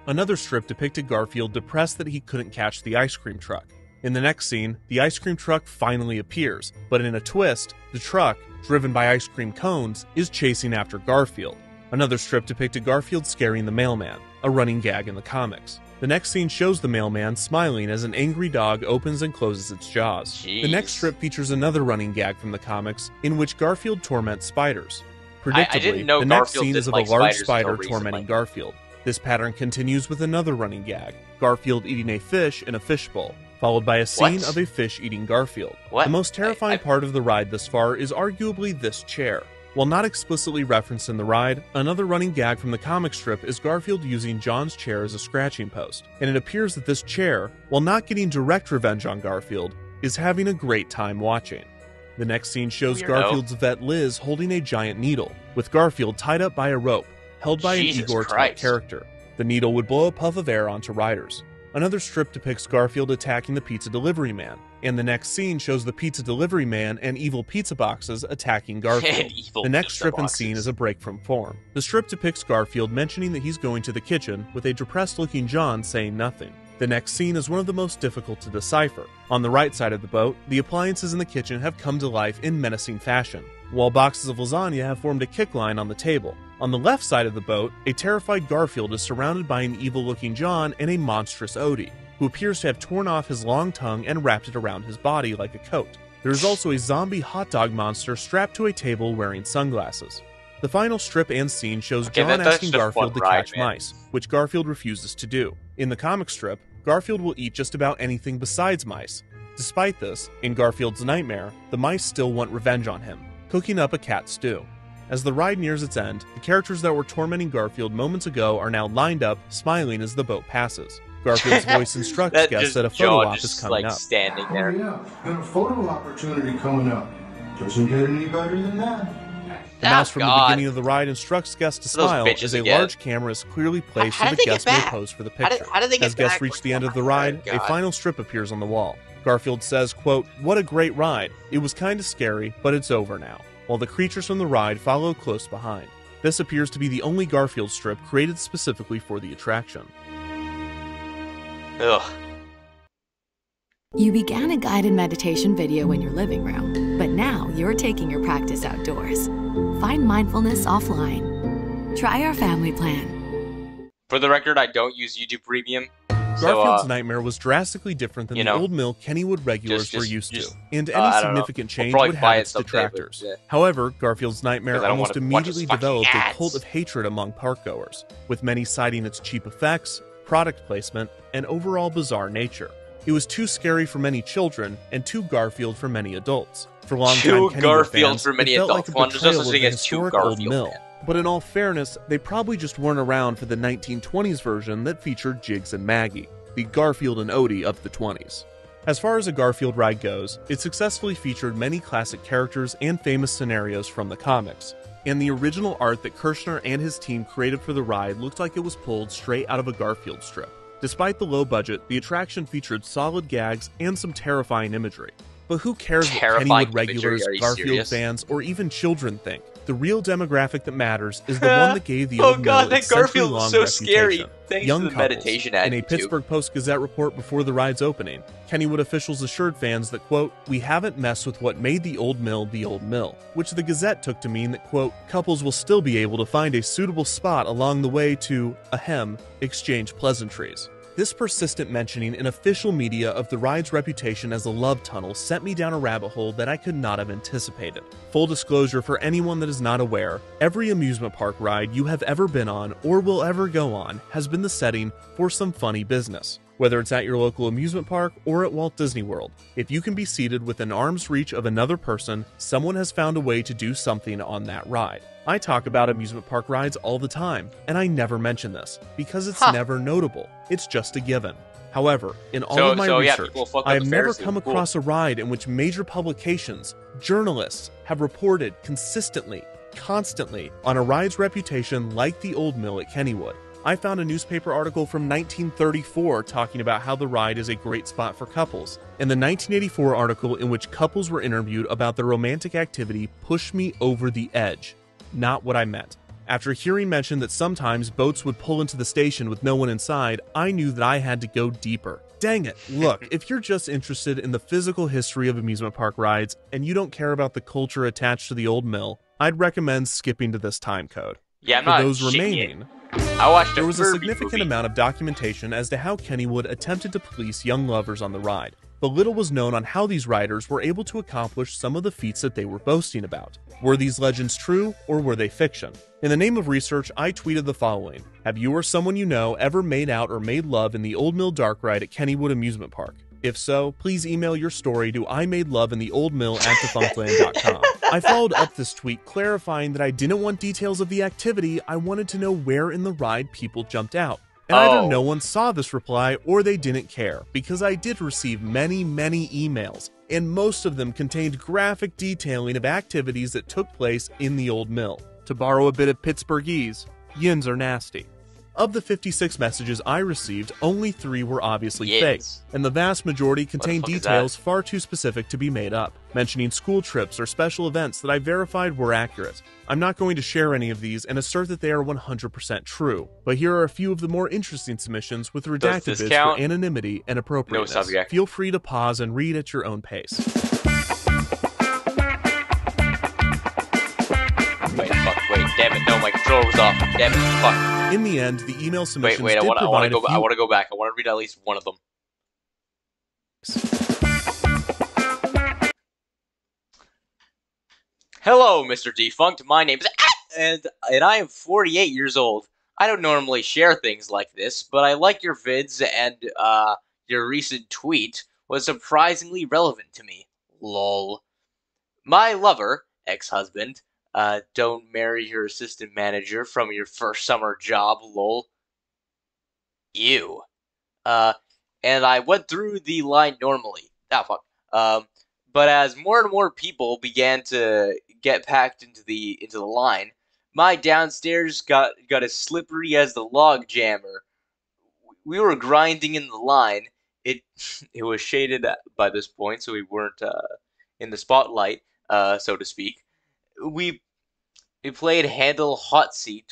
Another strip depicted Garfield depressed that he couldn't catch the ice cream truck. In the next scene, the ice cream truck finally appears, but in a twist, the truck, driven by ice cream cones, is chasing after Garfield. Another strip depicted Garfield scaring the mailman, a running gag in the comics. The next scene shows the mailman smiling as an angry dog opens and closes its jaws. Jeez. The next strip features another running gag from the comics, in which Garfield torments spiders. Predictably, the next scene is of a large spider tormenting Garfield. This pattern continues with another running gag, Garfield eating a fish in a fishbowl, followed by a scene of a fish eating Garfield. The most terrifying part of the ride thus far is arguably this chair. While not explicitly referenced in the ride, another running gag from the comic strip is Garfield using John's chair as a scratching post, and it appears that this chair, while not getting direct revenge on Garfield, is having a great time watching. The next scene shows Garfield's vet Liz holding a giant needle, with Garfield tied up by a rope, held by an Igor-type character. The needle would blow a puff of air onto riders. Another strip depicts Garfield attacking the pizza delivery man, and the next scene shows the pizza delivery man and evil pizza boxes attacking Garfield. The next strip and scene is a break from form. The strip depicts Garfield mentioning that he's going to the kitchen, with a depressed-looking John saying nothing. The next scene is one of the most difficult to decipher. On the right side of the boat, the appliances in the kitchen have come to life in menacing fashion, while boxes of lasagna have formed a kick line on the table. On the left side of the boat, a terrified Garfield is surrounded by an evil-looking John and a monstrous Odie, who appears to have torn off his long tongue and wrapped it around his body like a coat. There is also a zombie hot dog monster strapped to a table wearing sunglasses. The final strip and scene shows John asking Garfield to catch mice, which Garfield refuses to do. In the comic strip, Garfield will eat just about anything besides mice. Despite this, in Garfield's nightmare, the mice still want revenge on him, cooking up a cat stew. As the ride nears its end, the characters that were tormenting Garfield moments ago are now lined up, smiling as the boat passes. Garfield's voice instructs guests that a photo op is coming up. Standing there. Oh, yeah, got a photo opportunity coming up. Doesn't get any better than that. The mouse from the beginning of the ride instructs guests to smile as a large camera is clearly placed so the guests may pose for the picture. As guests reach the end of the ride, a final strip appears on the wall. Garfield says, quote, "What a great ride. It was kinda scary, but it's over now," while the creatures from the ride follow close behind. This appears to be the only Garfield strip created specifically for the attraction. Ugh. You began a guided meditation video in your living room, but now you're taking your practice outdoors. Find mindfulness offline. Try our family plan. For the record, I don't use YouTube Premium. Garfield's nightmare was drastically different than the old mill Kennywood regulars were used to, and any significant change would have its detractors. However, Garfield's nightmare almost immediately developed a cult of hatred among parkgoers, with many citing its cheap effects, product placement, and overall bizarre nature. It was too scary for many children, and too Garfield for many adults. For longtime Kennywood fans, it felt like a betrayal of the historic old mill. But in all fairness, they probably just weren't around for the 1920s version that featured Jiggs and Maggie, the Garfield and Odie of the 20s. As far as a Garfield ride goes, it successfully featured many classic characters and famous scenarios from the comics, and the original art that Kirshner and his team created for the ride looked like it was pulled straight out of a Garfield strip. Despite the low budget, the attraction featured solid gags and some terrifying imagery. But who cares what Kennywood regulars, Garfield fans, or even children think? The real demographic that matters is the one that gave the old mill its century-long reputation. Young couples. In a Pittsburgh Post-Gazette report before the ride's opening, Kennywood officials assured fans that, quote, "We haven't messed with what made the old mill," which the Gazette took to mean that, quote, "Couples will still be able to find a suitable spot along the way to, exchange pleasantries." This persistent mentioning in official media of the ride's reputation as a love tunnel sent me down a rabbit hole that I could not have anticipated. Full disclosure for anyone that is not aware, every amusement park ride you have ever been on or will ever go on has been the setting for some funny business. Whether it's at your local amusement park or at Walt Disney World, if you can be seated within arm's reach of another person, someone has found a way to do something on that ride. I talk about amusement park rides all the time, and I never mention this, because it's never notable. It's just a given. However, in all of my research, I have never come across a ride in which major publications, journalists, have reported consistently, constantly, on a ride's reputation like the old mill at Kennywood. I found a newspaper article from 1934 talking about how the ride is a great spot for couples, and the 1984 article in which couples were interviewed about their romantic activity pushed me over the edge. Not what I meant. After hearing mention that sometimes boats would pull into the station with no one inside, I knew that I had to go deeper. Dang it, look, if you're just interested in the physical history of amusement park rides, and you don't care about the culture attached to the old mill, I'd recommend skipping to this time code. Yeah, I'm For not those shitting remaining, I watched there was a significant amount of documentation as to how Kennywood attempted to police young lovers on the ride, but little was known on how these riders were able to accomplish some of the feats that they were boasting about. Were these legends true, or were they fiction? In the name of research, I tweeted the following: have you or someone you know ever made out or made love in the Old Mill Dark Ride at Kennywood Amusement Park? If so, please email your story to imadeloveintheoldmill@defunctland.com. I followed up this tweet clarifying that I didn't want details of the activity, I wanted to know where in the ride people jumped out. And either no one saw this reply or they didn't care, because I did receive many emails, and most of them contained graphic detailing of activities that took place in the old mill. To borrow a bit of Pittsburghese, yins are nasty. Of the 56 messages I received, only 3 were obviously fake, and the vast majority contained details far too specific to be made up, mentioning school trips or special events that I verified were accurate. I'm not going to share any of these and assert that they are 100% true, but here are a few of the more interesting submissions with redacted bits for anonymity and appropriateness. No subject. Feel free to pause and read at your own pace. Wait, damn it, no, my controller was off. Damn it, fuck. In the end, the email submissions I want to go back. I want to read at least one of them. Hello, Mr. Defunct. My name is and I am 48 years old. I don't normally share things like this, but I like your vids, and your recent tweet was surprisingly relevant to me. Lol. My lover, ex-husband, don't marry your assistant manager from your first summer job, lol. Ew. And I went through the line normally. Ah, fuck. But as more and more people began to get packed into the line, my downstairs got as slippery as the log jammer. We were grinding in the line. It was shaded by this point, so we weren't in the spotlight, so to speak. We played Handle Hot Seat,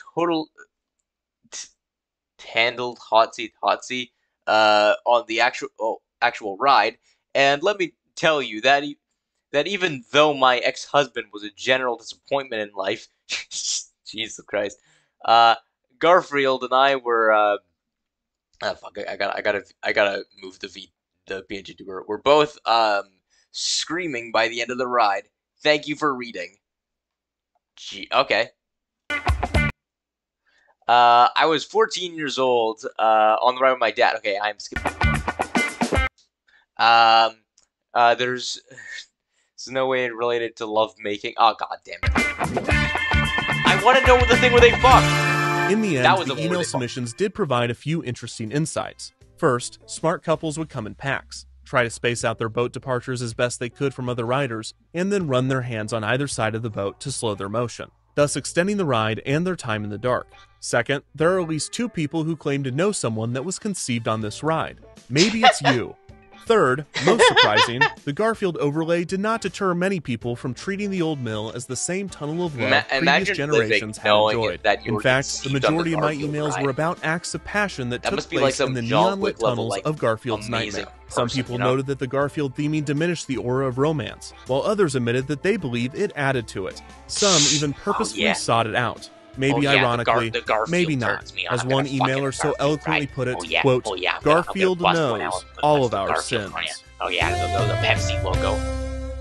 Handled Hot Seat, on the actual ride, and let me tell you that even though my ex-husband was a general disappointment in life, Jesus Christ, Garfield and I were fuck, I gotta move the PNG to. We're both screaming by the end of the ride. Thank you for reading. Gee, okay. I was 14 years old on the ride with my dad. Okay, I'm skipping. There's no way related to love making. Oh, god damn it. I want to know the thing where they fuck. In the end, the email submissions did provide a few interesting insights. First, smart couples would come in packs, try to space out their boat departures as best they could from other riders, and then run their hands on either side of the boat to slow their motion, thus extending the ride and their time in the dark. Second, there are at least 2 people who claim to know someone that was conceived on this ride. Maybe it's you. Third, most surprising, the Garfield overlay did not deter many people from treating the old mill as the same tunnel of love previous generations had enjoyed. In fact, the majority of my emails were about acts of passion that took place in the neon-lit tunnels of Garfield's Nightmare. Some people noted that the Garfield theming diminished the aura of romance, while others admitted that they believe it added to it. Some even purposefully sought it out. Maybe ironically, maybe not. As one emailer so eloquently put it, quote, Garfield knows all of our sins. Oh yeah, the Pepsi logo.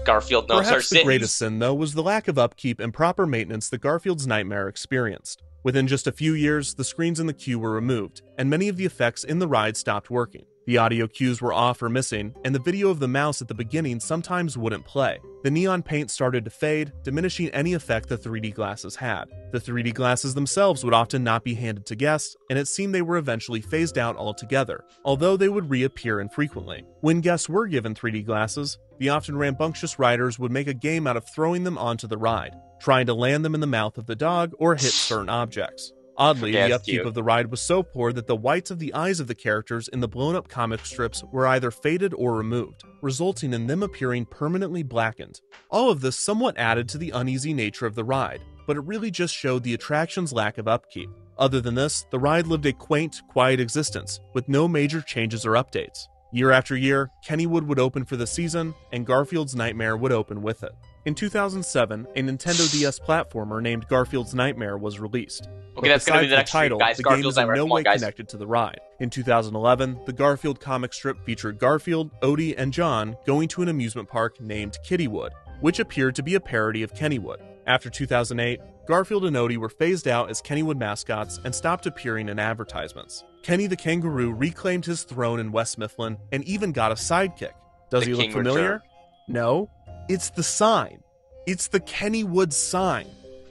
Garfield knows our sins. Perhaps the greatest sin, though, was the lack of upkeep and proper maintenance that Garfield's Nightmare experienced. Within just a few years, the screens in the queue were removed, and many of the effects in the ride stopped working. The audio cues were off or missing, and the video of the mouse at the beginning sometimes wouldn't play. The neon paint started to fade, diminishing any effect the 3D glasses had. The 3D glasses themselves would often not be handed to guests, and it seemed they were eventually phased out altogether, although they would reappear infrequently. When guests were given 3D glasses, the often rambunctious riders would make a game out of throwing them onto the ride, trying to land them in the mouth of the dog or hit certain objects. Oddly, the upkeep of the ride was so poor that the whites of the eyes of the characters in the blown-up comic strips were either faded or removed, resulting in them appearing permanently blackened. All of this somewhat added to the uneasy nature of the ride. but it really just showed the attraction's lack of upkeep. Other than this, the ride lived a quaint, quiet existence, with no major changes or updates. Year after year, Kennywood would open for the season, and Garfield's Nightmare would open with it. In 2007, a Nintendo DS platformer named Garfield's Nightmare was released. Okay, that's going to be the next title, stream, guys. The Garfield's game is in Nightmare. no way connected to the ride. In 2011, the Garfield comic strip featured Garfield, Odie, and John going to an amusement park named Kittywood, which appeared to be a parody of Kennywood. After 2008, Garfield and Odie were phased out as Kennywood mascots and stopped appearing in advertisements. Kenny the Kangaroo reclaimed his throne in West Mifflin and even got a sidekick. Does he look familiar? No. It's the sign. It's the Kennywood sign.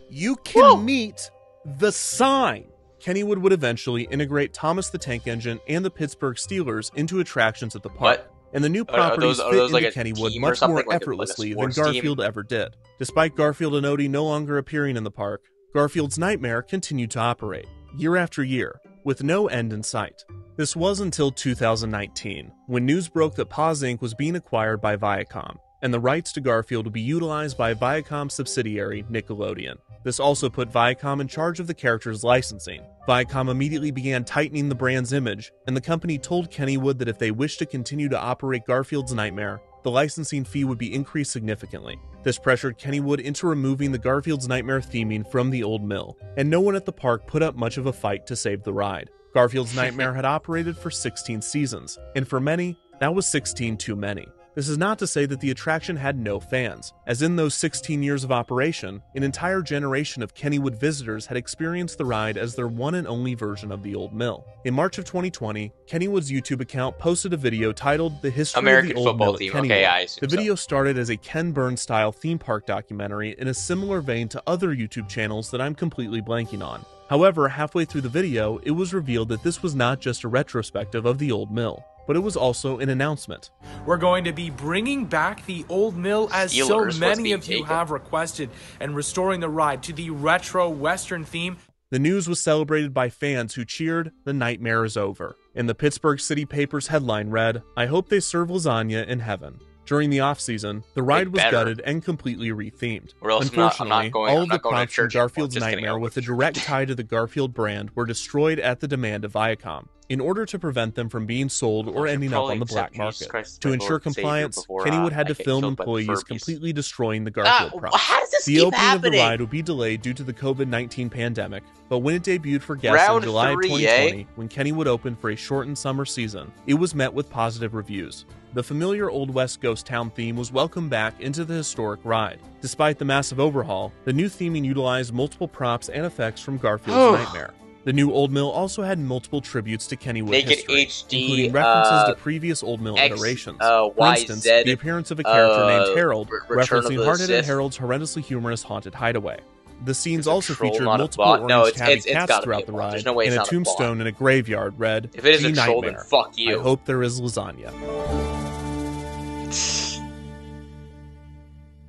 You can meet the sign. Kennywood would eventually integrate Thomas the Tank Engine and the Pittsburgh Steelers into attractions at the park. And the new properties fit into like Kennywood much more effortlessly than Garfield ever did. Despite Garfield and Odie no longer appearing in the park, Garfield's Nightmare continued to operate, year after year, with no end in sight. This was until 2019, when news broke that Paws Inc. was being acquired by Viacom, and the rights to Garfield would be utilized by Viacom subsidiary Nickelodeon. This also put Viacom in charge of the character's licensing. Viacom immediately began tightening the brand's image, and the company told Kennywood that if they wished to continue to operate Garfield's Nightmare, the licensing fee would be increased significantly. This pressured Kennywood into removing the Garfield's Nightmare theming from the old mill, and no one at the park put up much of a fight to save the ride. Garfield's Nightmare had operated for 16 seasons, and for many, that was 16 too many. This is not to say that the attraction had no fans, as in those 16 years of operation, an entire generation of Kennywood visitors had experienced the ride as their one and only version of the old mill. In March of 2020, Kennywood's YouTube account posted a video titled The History American of the Old Mill at Football Team. Kennywood. Okay, I assume The video started as a Ken Burns-style theme park documentary in a similar vein to other YouTube channels that I'm completely blanking on. However, halfway through the video, it was revealed that this was not just a retrospective of the old mill, but it was also an announcement. We're going to be bringing back the old mill as Steelers, so many of you have requested, and restoring the ride to the retro Western theme. The news was celebrated by fans who cheered, "The nightmare is over." And the Pittsburgh City Paper's headline read, "I hope they serve lasagna in heaven." During the off-season, the ride was gutted and completely rethemed. Unfortunately, all of the props from Garfield's Nightmare with a direct tie to the Garfield brand were destroyed at the demand of Viacom, in order to prevent them from being sold or ending up on the black market. To ensure compliance, Kennywood had to film employees completely destroying the Garfield props. How does this The keep opening happening? of the ride would be delayed due to the COVID-19 pandemic, but when it debuted for guests in Round July 3, 2020, when Kennywood opened for a shortened summer season, it was met with positive reviews. The familiar Old West ghost town theme was welcomed back into the historic ride. Despite the massive overhaul, the new theming utilized multiple props and effects from Garfield's Nightmare. The new Old Mill also had multiple tributes to Kennywood Naked history, HD, including references to previous Old Mill iterations. For instance, the appearance of a character named Harold, referencing hard-headed Harold's horrendously humorous haunted hideaway. The scenes also troll, featured not a multiple bot. orange No, it's tabby cats gotta be throughout a the bot. ride, There's no way and it's a not a bot. tombstone in a graveyard read, If it is "The a troll, then Nightmare. fuck you." I hope there is lasagna.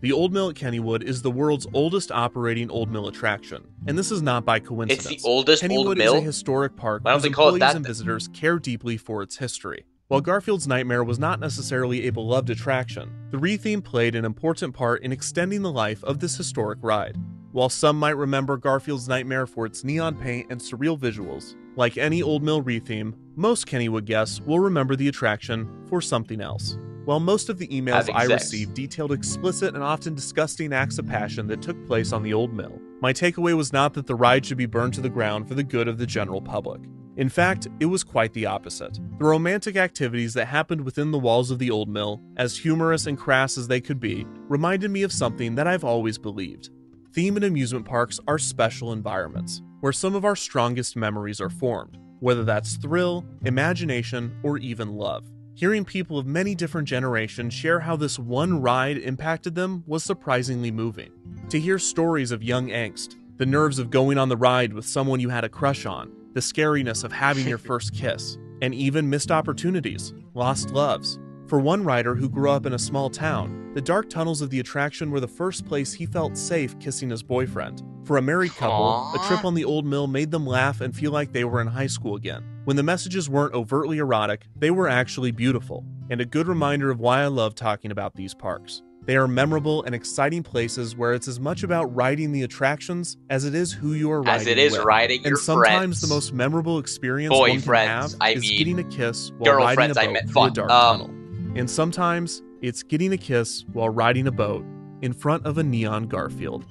The Old Mill at Kennywood is the world's oldest operating Old Mill attraction, and this is not by coincidence. It's the oldest Kennywood Old Mill? is a historic park Why don't whose they call it employees that and then? visitors care deeply for its history. While Garfield's Nightmare was not necessarily a beloved attraction, the retheme played an important part in extending the life of this historic ride. While some might remember Garfield's Nightmare for its neon paint and surreal visuals, like any Old Mill retheme, most Kennywood guests will remember the attraction for something else. While most of the emails Having I sex. received detailed explicit and often disgusting acts of passion that took place on the Old Mill, my takeaway was not that the ride should be burned to the ground for the good of the general public. In fact, it was quite the opposite. The romantic activities that happened within the walls of the Old Mill, as humorous and crass as they could be, reminded me of something that I've always believed. Theme and amusement parks are special environments, where some of our strongest memories are formed, whether that's thrill, imagination, or even love. Hearing people of many different generations share how this one ride impacted them was surprisingly moving. To hear stories of young angst, the nerves of going on the ride with someone you had a crush on, the scariness of having your first kiss, and even missed opportunities, lost loves. For one rider who grew up in a small town, the dark tunnels of the attraction were the first place he felt safe kissing his boyfriend. For a married couple, a trip on the Old Mill made them laugh and feel like they were in high school again. When the messages weren't overtly erotic, they were actually beautiful, and a good reminder of why I love talking about these parks. They are memorable and exciting places where it's as much about riding the attractions as it is who you are riding with. As it is riding your And sometimes friends. the most memorable experience one can have is getting a kiss while riding a boat through a dark tunnel. And sometimes it's getting a kiss while riding a boat in front of a neon Garfield.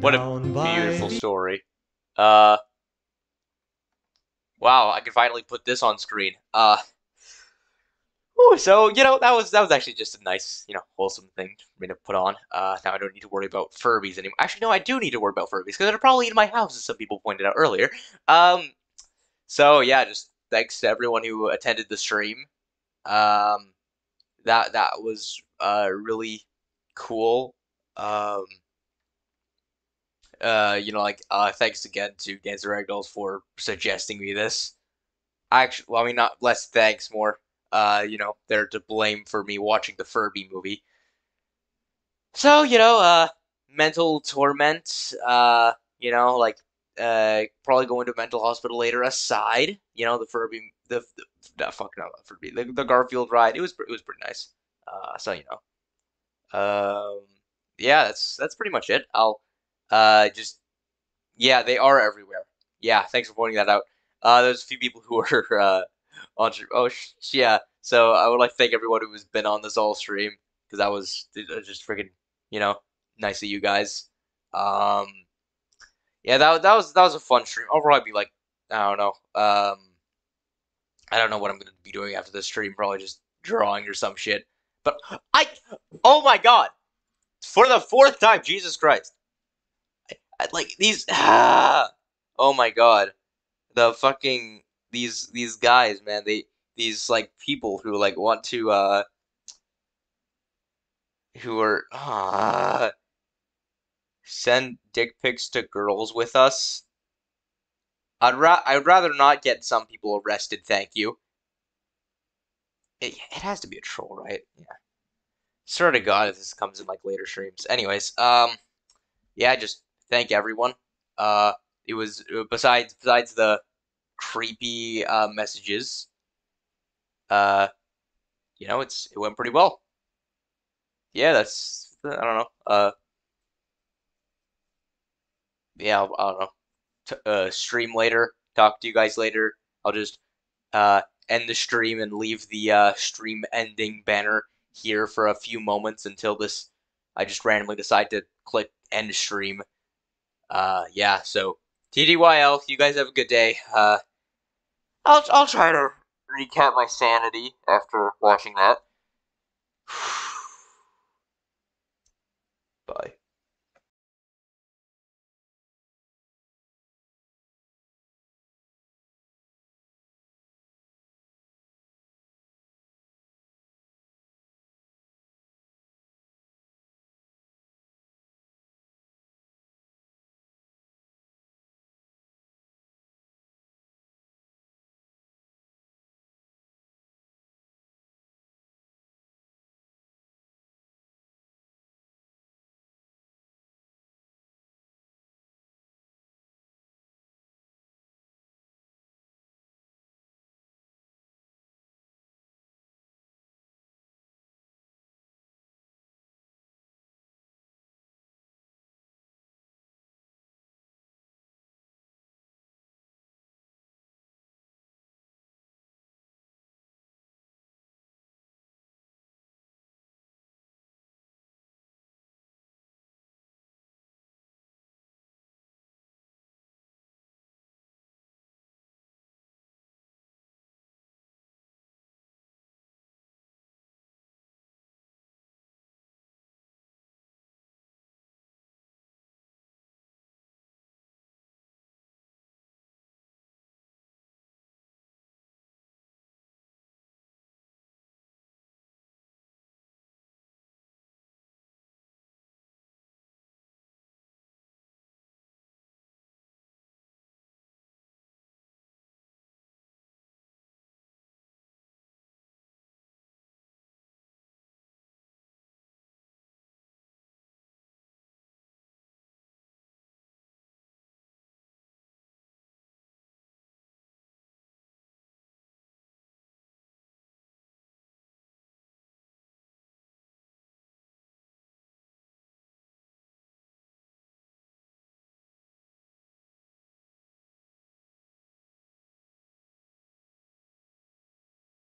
What a beautiful story. Wow, I can finally put this on screen. So, you know, that was actually just a nice, you know, wholesome thing for me to put on. Now I don't need to worry about Furbies anymore. Actually, no, I do need to worry about Furbies, because they're probably in my house, as some people pointed out earlier. So, yeah, just thanks to everyone who attended the stream. That was, really cool. You know, like, thanks again to Dancer Ragdolls for suggesting me this. Actually, well, I mean, not less thanks, more. You know, they're to blame for me watching the Furby movie. So, you know, mental torment, you know, like, probably going to a mental hospital later aside, you know, the Furby, the Garfield ride, it was pretty nice. So, you know, yeah, that's pretty much it. I'll, yeah, they are everywhere. Yeah, thanks for pointing that out. There's a few people who are, yeah. So I would like to thank everyone who has been on this all stream, because that was just freaking, you know, nice of you guys. Yeah, that was a fun stream. I'll probably be like, I don't know. I don't know what I'm gonna be doing after this stream. Probably just drawing or some shit. But oh my god, for the 4th time, Jesus Christ! I like these. Oh my god, the fucking. These guys, man, these like people who like want to who are send dick pics to girls with us. I'd rather not get some people arrested, thank you. It has to be a troll, right? Yeah. Swear to God if this comes in like later streams. Anyways, yeah, just thank everyone. It was besides the creepy messages, you know, it went pretty well. Yeah, that's, I don't know, yeah, I don't know, stream later, talk to you guys later. I'll just end the stream and leave the stream ending banner here for a few moments until I just randomly decide to click end stream. Yeah, so TDYL, you guys have a good day. I'll try to recap my sanity after watching that. Bye.